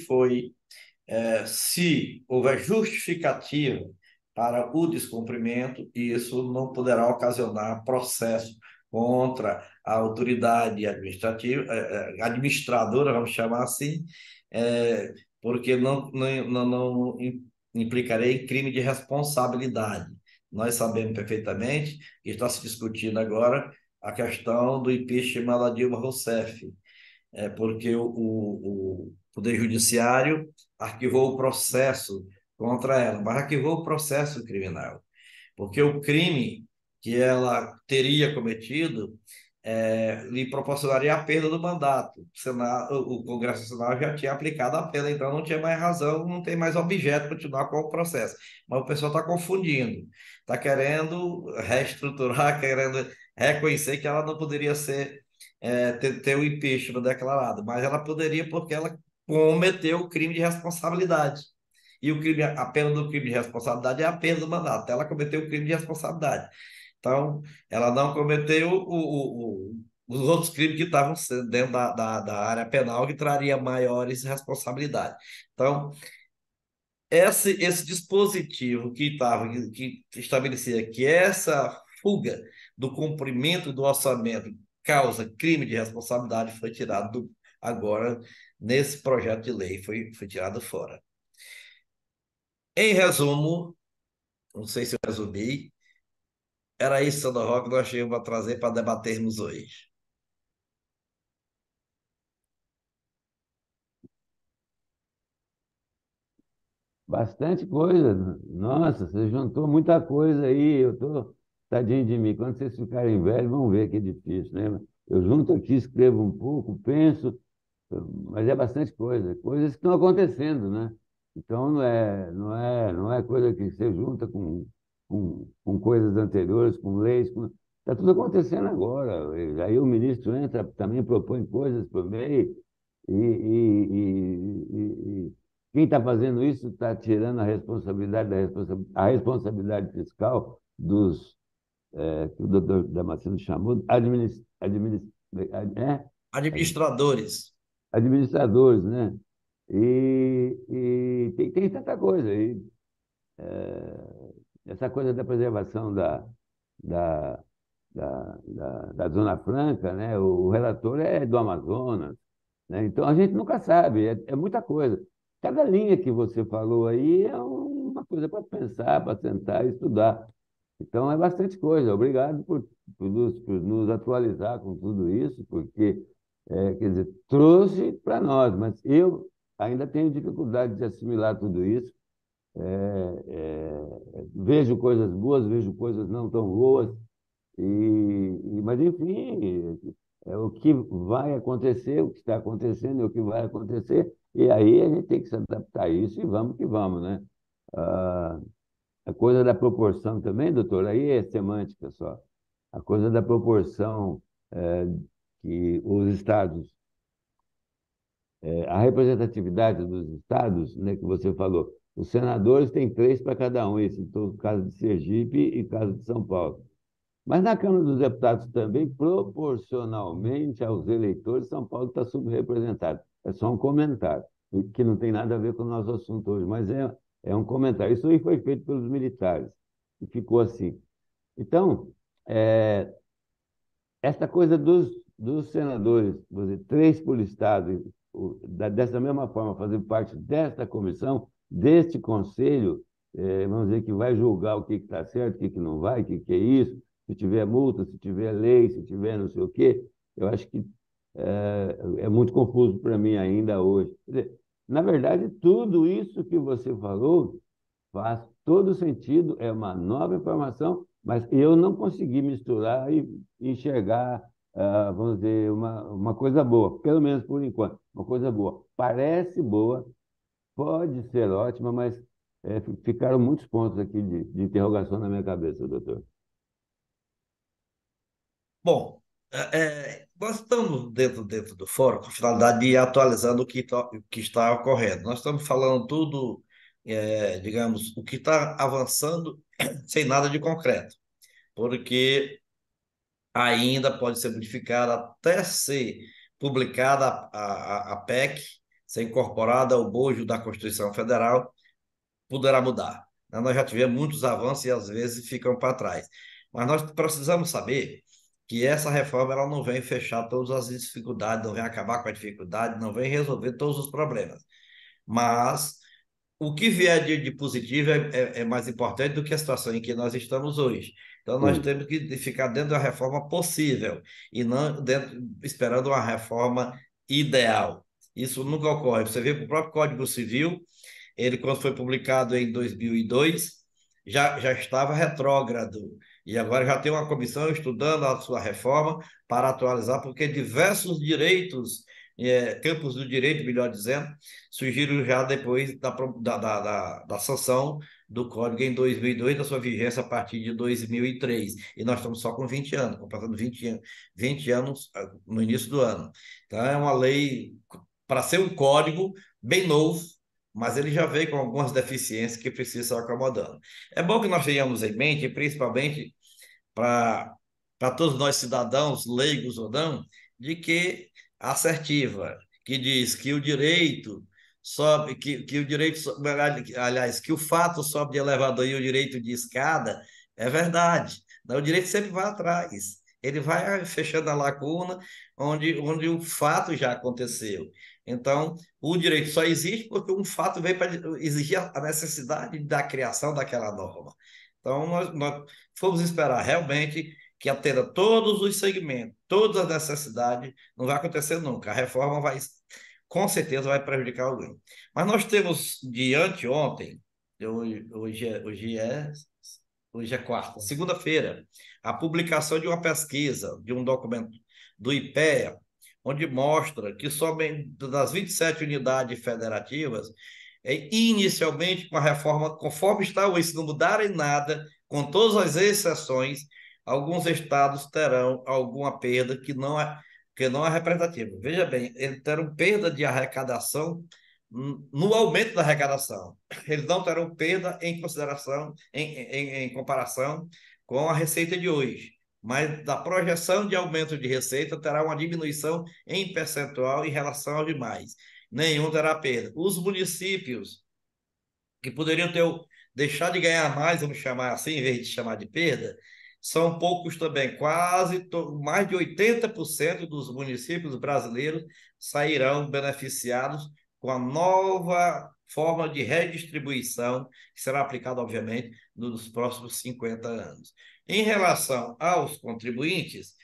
se houver justificativa para o descumprimento, isso não poderá ocasionar processo contra a autoridade administrativa, administradora, vamos chamar assim, porque não implicaria em crime de responsabilidade. Nós sabemos perfeitamente que está se discutindo agora a questão do impeachment da Dilma Rousseff, porque o Poder Judiciário arquivou o processo contra ela, mas arquivou o processo criminal, porque o crime que ela teria cometido lhe proporcionaria a perda do mandato. O Congresso Nacional já tinha aplicado a pena, então não tinha mais razão, não tem mais objeto para continuar com o processo. Mas o pessoal está confundindo, está querendo reestruturar, querendo reconhecer que ela não poderia ter o impeachment declarado, mas ela poderia porque ela cometeu o crime de responsabilidade. E a pena do crime de responsabilidade é a perda do mandato. Ela cometeu o crime de responsabilidade. Então, ela não cometeu os outros crimes que estavam dentro da área penal, que traria maiores responsabilidades. Então, esse dispositivo que estabelecia que essa fuga do cumprimento do orçamento causa crime de responsabilidade foi tirado agora, nesse projeto de lei, foi tirado fora. Em resumo, não sei se eu resumi, era isso, Sandro Roque, que nós tínhamos para trazer para debatermos hoje. Bastante coisa. Nossa, você juntou muita coisa aí. Eu tô tadinho de mim. Quando vocês ficarem velhos, vão ver que é difícil, né? Eu junto aqui, escrevo um pouco, penso, mas é bastante coisa. Coisas que estão acontecendo, né? Então não é coisa que você junta com coisas anteriores, com leis. Está tudo acontecendo agora. Aí o ministro entra, também propõe coisas por meio, e quem está fazendo isso está tirando a responsabilidade a responsabilidade fiscal que o doutor Damasceno chamou, é? Administradores. Administradores, né? E tem tanta coisa aí. Essa coisa da preservação da, da Zona Franca, né? O relator é do Amazonas, né? Então a gente nunca sabe, é muita coisa. Cada linha que você falou aí é uma coisa para pensar, para sentar e estudar. Então é bastante coisa. Obrigado por nos atualizar com tudo isso, porque, quer dizer, trouxe para nós, mas eu ainda tenho dificuldade de assimilar tudo isso. Vejo coisas boas, vejo coisas não tão boas, mas enfim, é o que vai acontecer, o que está acontecendo é o que vai acontecer, e aí a gente tem que se adaptar a isso e vamos que vamos, né? Ah, a coisa da proporção também, doutor, aí é semântica só. A coisa da proporção que os estados, a representatividade dos estados, né, que você falou, os senadores têm 3 para cada um, esse no caso de Sergipe e caso de São Paulo. Mas na Câmara dos Deputados também, proporcionalmente aos eleitores, São Paulo está subrepresentado. É só um comentário, que não tem nada a ver com o nosso assunto hoje, mas é um comentário. Isso aí foi feito pelos militares, e ficou assim. Então, é, essa coisa dos senadores, vou dizer, 3 por estado, dessa mesma forma, fazer parte desta comissão, deste conselho, vamos dizer, que vai julgar o que está certo, o que não vai, o que é isso, se tiver multa, se tiver lei, se tiver não sei o quê, eu acho que é muito confuso para mim ainda hoje. Quer dizer, na verdade, tudo isso que você falou faz todo sentido, é uma nova informação, mas eu não consegui misturar e enxergar, vamos dizer, uma coisa boa, pelo menos por enquanto, uma coisa boa. Parece boa, pode ser ótima, mas ficaram muitos pontos aqui de interrogação na minha cabeça, doutor. Bom, nós estamos dentro do fórum com a finalidade de ir atualizando o que está ocorrendo. Nós estamos falando tudo, digamos, o que está avançando sem nada de concreto, porque ainda pode ser modificada até ser publicada a PEC, ser incorporada ao bojo da Constituição Federal, poderá mudar. Nós já tivemos muitos avanços e às vezes ficam para trás. Mas nós precisamos saber que essa reforma ela não vem fechar todas as dificuldades, não vem acabar com a dificuldade, não vem resolver todos os problemas. Mas o que vier de positivo é mais importante do que a situação em que nós estamos hoje. Então, nós Sim, temos que ficar dentro da reforma possível e não esperando uma reforma ideal. Isso nunca ocorre. Você vê que o próprio Código Civil, ele, quando foi publicado em 2002, já estava retrógrado. E agora já tem uma comissão estudando a sua reforma para atualizar, porque diversos direitos, campos do direito, melhor dizendo, surgiram já depois da sanção do Código em 2002, da sua vigência a partir de 2003. E nós estamos só com 20 anos, completando 20 anos no início do ano. Então, é uma lei para ser um código bem novo, mas ele já veio com algumas deficiências que precisam ser acomodando. É bom que nós tenhamos em mente, principalmente para todos nós cidadãos, leigos ou não, de que a assertiva, que diz que o direito sobe, que o direito, aliás, que o fato sobe de elevador e o direito de escada, é verdade. O direito sempre vai atrás. Ele vai fechando a lacuna onde o fato já aconteceu. Então, o direito só existe porque um fato veio para exigir a necessidade da criação daquela norma. Então, nós fomos esperar realmente que atenda todos os segmentos, todas as necessidades, não vai acontecer nunca. A reforma vai, com certeza, vai prejudicar alguém. Mas nós temos de anteontem, hoje é quarta, segunda-feira, a publicação de uma pesquisa, de um documento do IPEA, onde mostra que somente das 27 unidades federativas, inicialmente com a reforma, conforme está hoje, se não mudarem nada, com todas as exceções, alguns estados terão alguma perda que não é representativa. Veja bem, eles terão perda de arrecadação no aumento da arrecadação. Eles não terão perda em consideração, em comparação com a receita de hoje. Mas da projeção de aumento de receita terá uma diminuição em percentual em relação aos demais. Nenhum terá perda. Os municípios que poderiam deixar de ganhar mais, vamos chamar assim, em vez de chamar de perda, são poucos também. Mais de 80% dos municípios brasileiros sairão beneficiados com a nova forma de redistribuição, que será aplicada, obviamente, nos próximos 50 anos. Em relação aos contribuintes,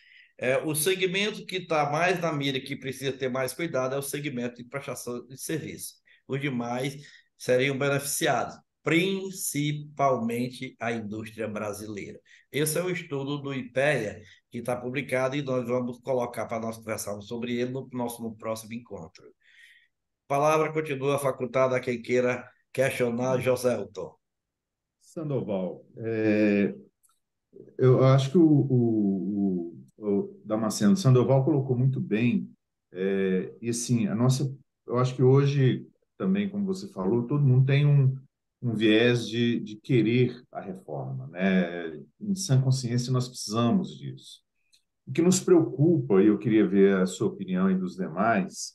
o segmento que está mais na mira, que precisa ter mais cuidado, é o segmento de prestação de serviço. Os demais seriam beneficiados, principalmente a indústria brasileira. Esse é o estudo do IPEA, que está publicado, e nós vamos colocar para nós conversarmos sobre ele no próximo encontro. A palavra continua facultada a quem queira questionar, Joselton. Sandoval, eu acho que o Damasceno Sandoval colocou muito bem, e assim, eu acho que hoje, também, como você falou, todo mundo tem um viés de querer a reforma, né? em sã consciência, nós precisamos disso. O que nos preocupa, e eu queria ver a sua opinião e dos demais,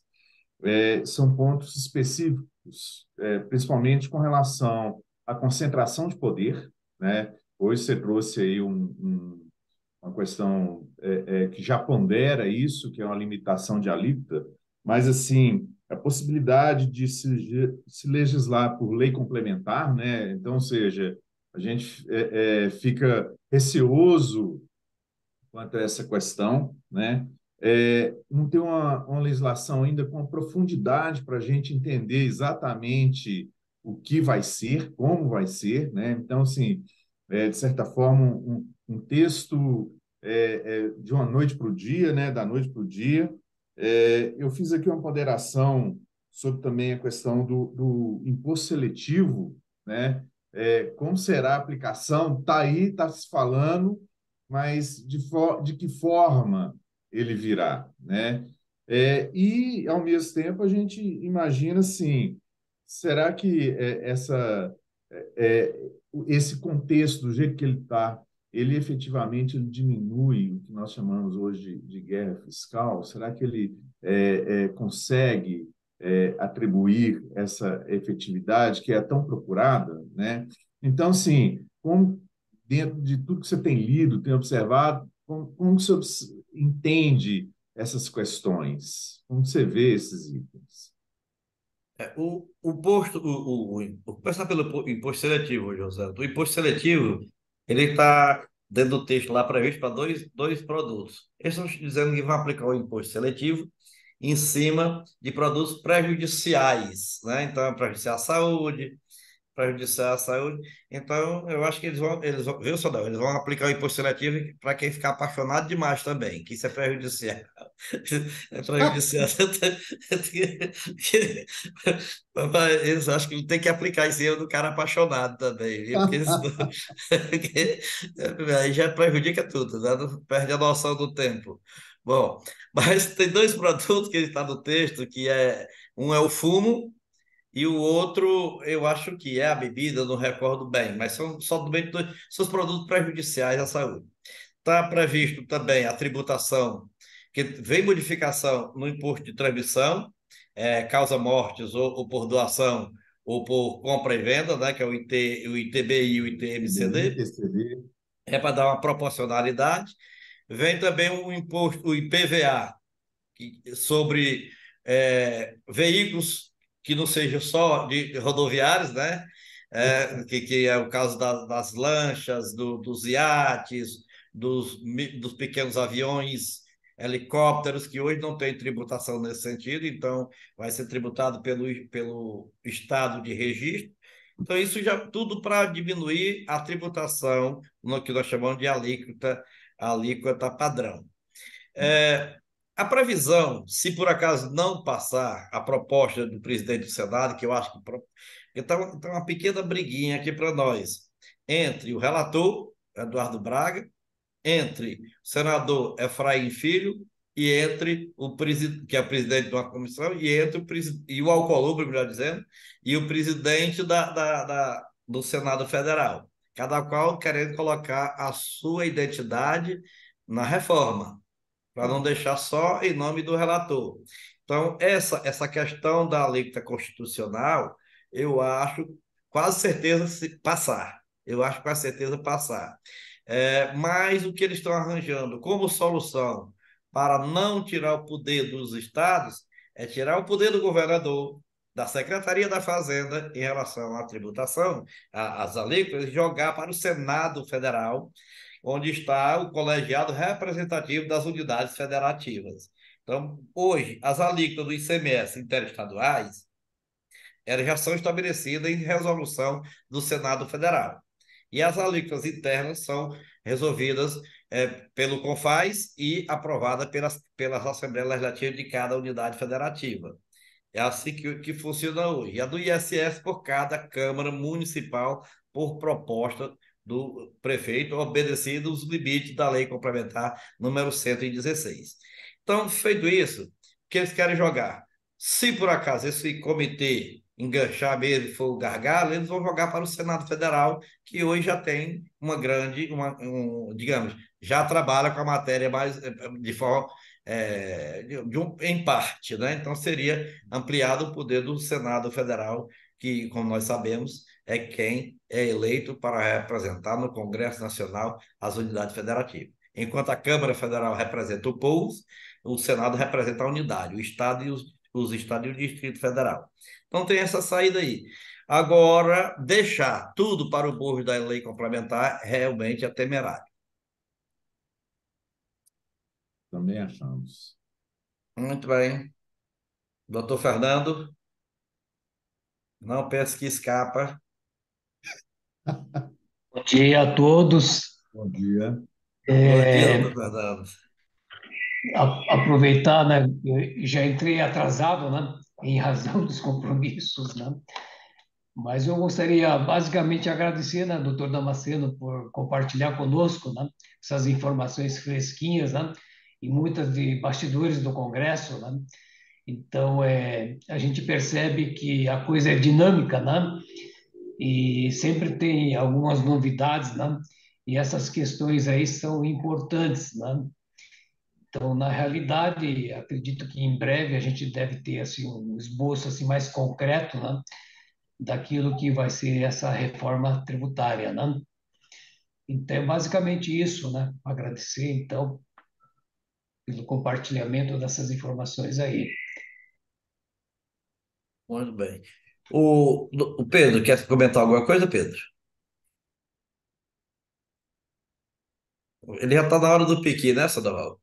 são pontos específicos, principalmente com relação à concentração de poder, né? Hoje você trouxe aí uma questão que já pondera isso, que é uma limitação de alíquota, mas, assim, a possibilidade de se legislar por lei complementar, né? Então, ou seja, a gente fica receoso quanto a essa questão, né? Não tem uma legislação ainda com profundidade para a gente entender exatamente o que vai ser, como vai ser, né? Então, assim, de certa forma, um texto de uma noite para o dia, né? Da noite para o dia. Eu fiz aqui uma ponderação sobre também a questão do imposto seletivo, né? Como será a aplicação? Está aí, está se falando, mas de que forma ele virá, né? E, ao mesmo tempo, a gente imagina assim, será que esse contexto, do jeito que ele está, ele efetivamente ele diminui o que nós chamamos hoje de guerra fiscal? Será que ele consegue atribuir essa efetividade que é tão procurada, né? Então, assim, como dentro de tudo que você tem lido, tem observado, como você entende essas questões? Como você vê esses itens? Começar pelo imposto seletivo, José. O imposto seletivo, ele está dentro do texto lá previsto para dois produtos. Eles estão dizendo que vão aplicar o imposto seletivo em cima de produtos prejudiciais, né? Então, prejudicial à saúde, prejudicial à saúde. Então, eu acho que viu, Sodão? Eles vão aplicar o imposto seletivo para quem ficar apaixonado demais também, que isso é prejudicial. É prejudicial. Eles acham que tem que aplicar em cima do cara apaixonado também, viu? Porque porque aí já prejudica tudo, né? Perde a noção do tempo. Bom, mas tem dois produtos que está no texto, um é o fumo, e o outro, eu acho que é a bebida, não recordo bem, mas são são os produtos prejudiciais à saúde. Está previsto também a tributação, que vem modificação no imposto de transmissão, causa mortes ou por doação ou por compra e venda, né, que é o ITBI e o ITMCD, para dar uma proporcionalidade. Vem também o imposto, o IPVA, sobre veículos que não sejam só de rodoviários, né? Que é o caso das lanchas, dos iates, dos pequenos aviões, helicópteros, que hoje não tem tributação nesse sentido, então vai ser tributado pelo estado de registro. Então, isso já tudo para diminuir a tributação no que nós chamamos de alíquota padrão. A previsão, se por acaso não passar a proposta do presidente do Senado, que eu acho que está uma pequena briguinha aqui para nós, entre o relator, Eduardo Braga, entre o senador Efraim Filho e entre o presidente, que é o presidente de uma comissão, e o Alcolumbre, melhor dizendo, e o presidente do Senado Federal, cada qual querendo colocar a sua identidade na reforma, para não deixar só em nome do relator. Então, essa questão da alíquota constitucional, eu acho quase certeza passar. Eu acho quase certeza passar. Mas o que eles estão arranjando como solução para não tirar o poder dos estados é tirar o poder do governador, da Secretaria da Fazenda em relação à tributação, às alíquotas, e jogar para o Senado Federal, onde está o colegiado representativo das unidades federativas. Então, hoje, as alíquotas do ICMS interestaduais, elas já são estabelecidas em resolução do Senado Federal. E as alíquotas internas são resolvidas pelo CONFAS e aprovadas pelas Assembleias Legislativas de cada unidade federativa. É assim que funciona hoje. E a do ISS por cada Câmara Municipal, por proposta do prefeito, obedecido os limites da Lei Complementar número 116. Então, feito isso, o que eles querem jogar? Se por acaso esse comitê enganchar mesmo e for o gargalo, eles vão jogar para o Senado Federal, que hoje já tem digamos, já trabalha com a matéria mais de forma em parte, né? Então seria ampliado o poder do Senado Federal, que, como nós sabemos, é quem é eleito para representar no Congresso Nacional as unidades federativas. Enquanto a Câmara Federal representa o povo, o Senado representa a unidade, o Estado e os estados e o Distrito Federal. Então tem essa saída aí. Agora, deixar tudo para o bojo da lei complementar realmente é temerário. Também achamos. Muito bem. Doutor Fernando, não pense que escapa. Bom dia a todos. Bom dia. Bom dia, doutor Fernando. Aproveitar, né? Eu já entrei atrasado, né? Em razão dos compromissos, né? Mas eu gostaria basicamente agradecer, né, doutor Damasceno, por compartilhar conosco, né, essas informações fresquinhas, né, e muitas de bastidores do Congresso, né? Então, a gente percebe que a coisa é dinâmica, né? E sempre tem algumas novidades, né? E essas questões aí são importantes, né? Então, na realidade, acredito que em breve a gente deve ter assim um esboço assim mais concreto, né, daquilo que vai ser essa reforma tributária, né? Então, é basicamente isso, né? Agradecer então pelo compartilhamento dessas informações aí. Muito bem. O Pedro, quer comentar alguma coisa, Pedro? Ele já está na hora do piqui, né, Sandoval?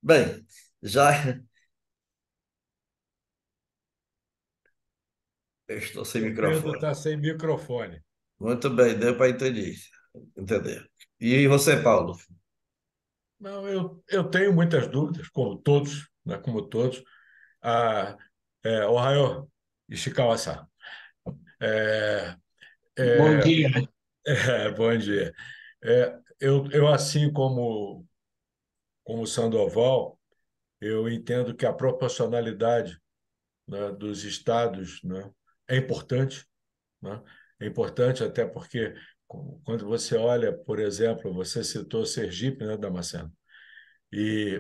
Bem, já eu estou sem O Pedro microfone. está sem microfone. Muito bem, deu para entender. E você, Paulo? Não, eu tenho muitas dúvidas, como todos, né, como todos. Ah, Ohayou, Ishikawa-san. É, Bom é, dia. bom dia. Eu, assim como Sandoval, eu entendo que a proporcionalidade, né, dos estados, né, é importante, né? É importante até porque, quando você olha, por exemplo, você citou Sergipe, né, Damasceno?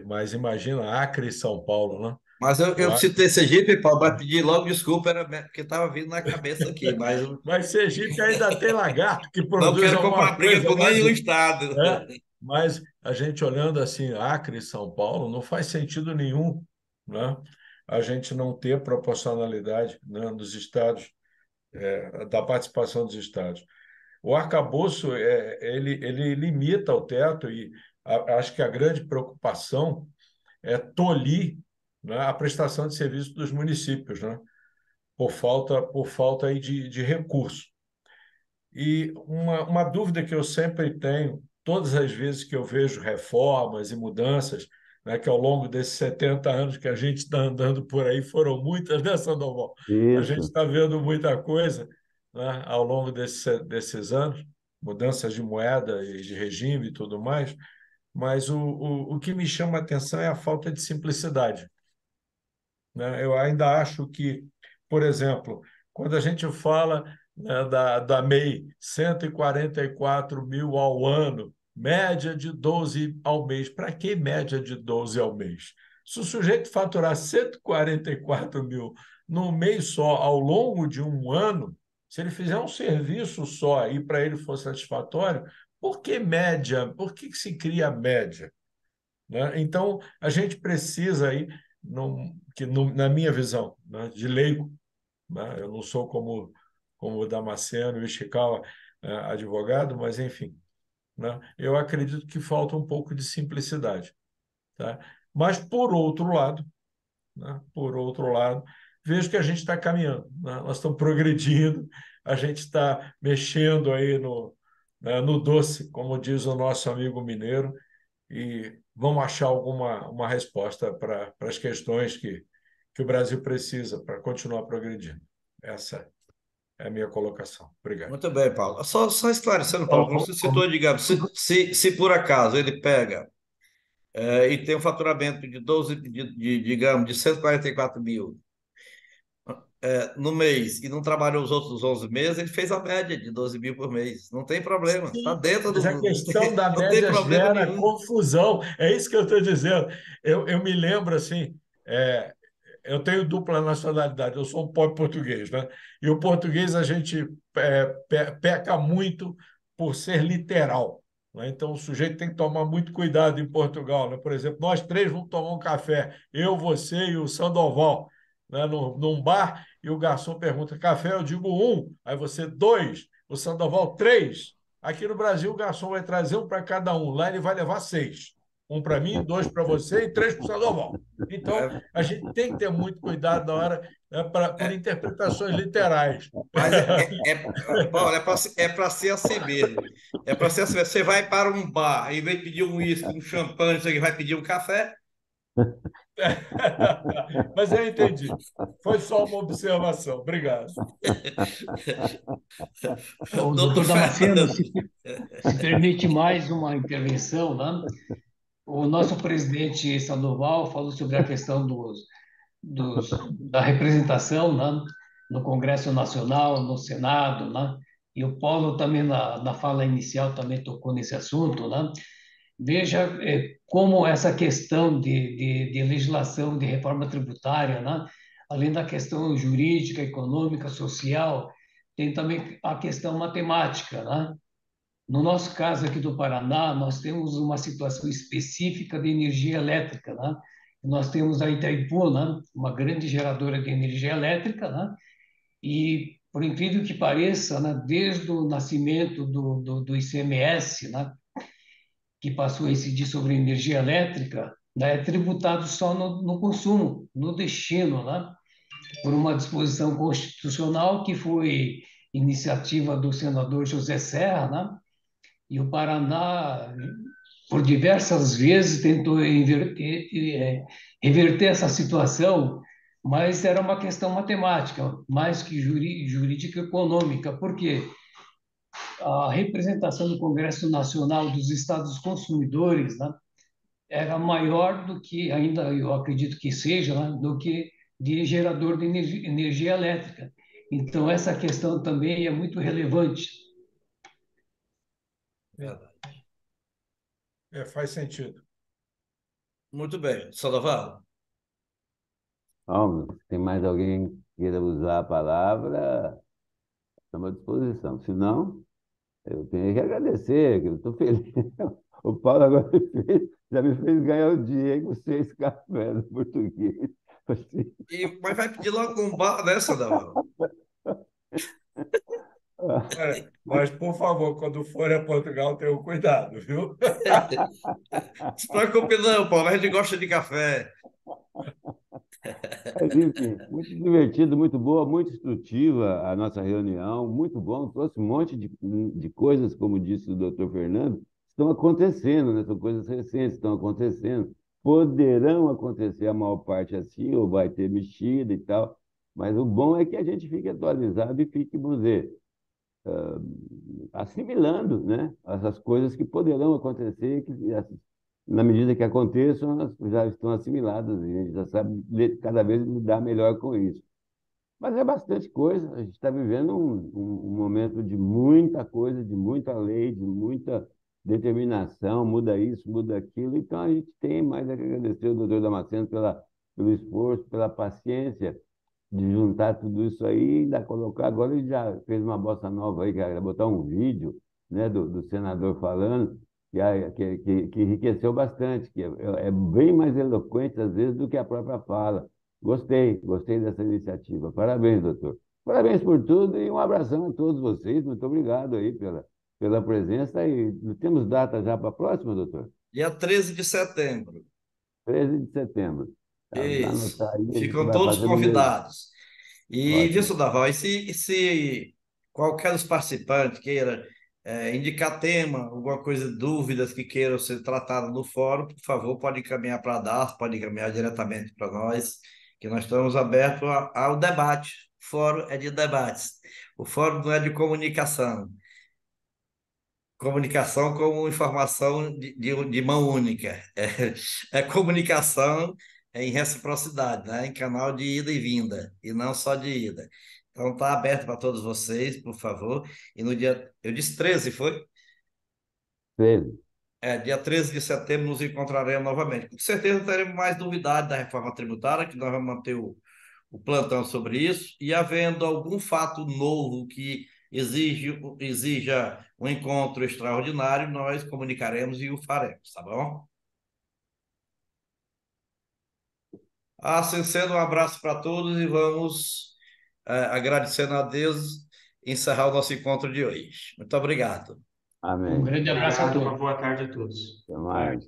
Mas imagina Acre e São Paulo, né? Mas O eu Acre, citei Sergipe, Paulo, mas pedir logo desculpa, era porque estava vindo na cabeça aqui, mas mas Sergipe ainda tem lagarto que não produz quero alguma comprar briga coisa, com nenhum estado. mas a gente olhando assim, Acre e São Paulo, não faz sentido nenhum, né? A gente não ter proporcionalidade, né, dos estados, da participação dos estados. O arcabouço, ele limita o teto e acho que a grande preocupação é tolir, né, a prestação de serviço dos municípios, né, por falta aí de recurso. E uma dúvida que eu sempre tenho, todas as vezes que eu vejo reformas e mudanças, né, que ao longo desses 70 anos que a gente está andando por aí, foram muitas, né, Sandoval? A gente Isso. está vendo muita coisa, né, ao longo desses anos, mudanças de moeda e de regime e tudo mais, mas o que me chama a atenção é a falta de simplicidade, né? Eu ainda acho que, por exemplo, quando a gente fala, né, da MEI, 144 mil ao ano, média de 12 ao mês. Para que média de 12 ao mês? Se o sujeito faturar 144 mil no mês só, ao longo de um ano, se ele fizer um serviço só e para ele for satisfatório, por que média? Por que se cria média? Né? Então, a gente precisa aí, na minha visão, né, de leigo, né? Eu não sou como o Damasceno e o Ishikawa, advogado, mas enfim, né? Eu acredito que falta um pouco de simplicidade, tá? Mas, por outro lado, vejo que a gente está caminhando, né? Nós estamos progredindo, a gente está mexendo aí no doce, como diz o nosso amigo mineiro, e vamos achar uma resposta para as questões que o Brasil precisa para continuar progredindo. Essa é a minha colocação. Obrigado. Muito bem, Paulo. Só esclarecendo, Paulo, como você citou, digamos, se por acaso ele pega e tem um faturamento de 12, digamos, de 144 mil no mês, e não trabalhou os outros 11 meses, ele fez a média de 12 mil por mês. Não tem problema, está Sim, dentro mas a do... questão da Não tem média problema gera nenhum. confusão. É isso que eu estou dizendo. Eu me lembro assim, é, eu tenho dupla nacionalidade, eu sou um pobre português, né? E o português a gente peca muito por ser literal, né? Então o sujeito tem que tomar muito cuidado em Portugal, né? Por exemplo, nós três vamos tomar um café, eu, você e o Sandoval, né? Num bar, e o garçom pergunta: café? Eu digo um, aí você dois, o Sandoval três. Aqui no Brasil, o garçom vai trazer um para cada um, lá ele vai levar seis. Um para mim, dois para você e três para o Sandoval. Então, É, a gente tem que ter muito cuidado na hora, né, por interpretações literais. Mas, Paulo, é para ser assim mesmo. É para ser assim mesmo. Você vai para um bar, em vez de pedir um uísque, um champanhe, você vai pedir um café. Mas eu entendi. Foi só uma observação. Obrigado. O Doutor doutor Damasceno, Fernando. se permite mais uma intervenção, né? O nosso presidente Sandoval falou sobre a questão da representação, né? No Congresso Nacional, no Senado, né? E o Paulo também, na fala inicial, também tocou nesse assunto, né? Veja como essa questão de legislação, de reforma tributária, né? Além da questão jurídica, econômica, social, tem também a questão matemática, né? No nosso caso aqui do Paraná, nós temos uma situação específica de energia elétrica, né? Nós temos a Itaipu, né? Uma grande geradora de energia elétrica, né? E, por incrível que pareça, né? Desde o nascimento do ICMS, né? Que passou a incidir sobre energia elétrica, né? É tributado só no consumo, no destino, né? Por uma disposição constitucional que foi iniciativa do senador José Serra, né? E o Paraná, por diversas vezes, tentou reverter essa situação, mas era uma questão matemática, mais que jurídica e econômica. Por quê? A representação do Congresso Nacional dos Estados Consumidores, né, era maior do que, ainda eu acredito que seja, né, do que de gerador de energia elétrica. Então, essa questão também é muito relevante. Faz sentido. Muito bem. Sandoval. Bom, se tem mais alguém que queira usar a palavra, estamos à disposição. Se não, eu tenho que agradecer, que eu estou feliz. O Paulo agora já me fez ganhar o dia aí com 6 cafés no português. Assim, Mas vai pedir logo um bar, né, Sandoval? Mas, por favor, quando for a Portugal, tenha cuidado, viu? Não se preocupe não, Paulo, a gente gosta de café. Mas, enfim, muito divertido, muito boa, muito instrutiva a nossa reunião, muito bom, trouxe um monte de coisas, como disse o doutor Fernando, estão acontecendo, né? São coisas recentes, estão acontecendo, poderão acontecer a maior parte assim, ou vai ter mexida e tal, mas o bom é que a gente fique atualizado e fique, vamos dizer, assimilando, né, essas coisas que poderão acontecer, que na medida que aconteçam, elas já estão assimiladas e a gente já sabe cada vez lidar melhor com isso. Mas é bastante coisa, a gente está vivendo um momento de muita coisa, de muita lei, de muita determinação, muda isso, muda aquilo, então a gente tem mais a que agradecer ao doutor Damasceno pelo esforço, pela paciência de juntar tudo isso aí e ainda colocar. Agora ele já fez uma bossa nova aí, que era botar um vídeo, né, do senador falando, que enriqueceu bastante, que é bem mais eloquente, às vezes, do que a própria fala. Gostei dessa iniciativa. Parabéns, doutor. Parabéns por tudo e um abração a todos vocês. Muito obrigado aí pela presença. E temos data já para a próxima, doutor? Dia 13 de setembro. 13 de setembro. Tá, vamos Isso. anotar aí, a gente Ficam vai todos fazer no mês. convidados. E, viu, Ótimo. Sandoval, e se qualquer dos participantes queira indicar tema, alguma coisa, dúvidas que queiram ser tratadas no fórum, por favor, pode encaminhar para a DARF, pode encaminhar diretamente para nós, que nós estamos abertos ao debate. O fórum é de debates. O fórum não é de comunicação. comunicação como informação de mão única. É comunicação em reciprocidade, né? Em canal de ida e vinda, e não só de ida. Então, está aberto para todos vocês, por favor. E no dia, eu disse 13, foi? Teve. Dia 13 de setembro nos encontraremos novamente. Com certeza teremos mais novidades da reforma tributária, que nós vamos manter o plantão sobre isso, e havendo algum fato novo que exija um encontro extraordinário, nós comunicaremos e o faremos, tá bom? Assim sendo, um abraço para todos e vamos, agradecendo a Deus, encerrar o nosso encontro de hoje. Muito obrigado. Amém. Um grande abraço a Obrigado, todos. uma boa tarde a todos. Até mais.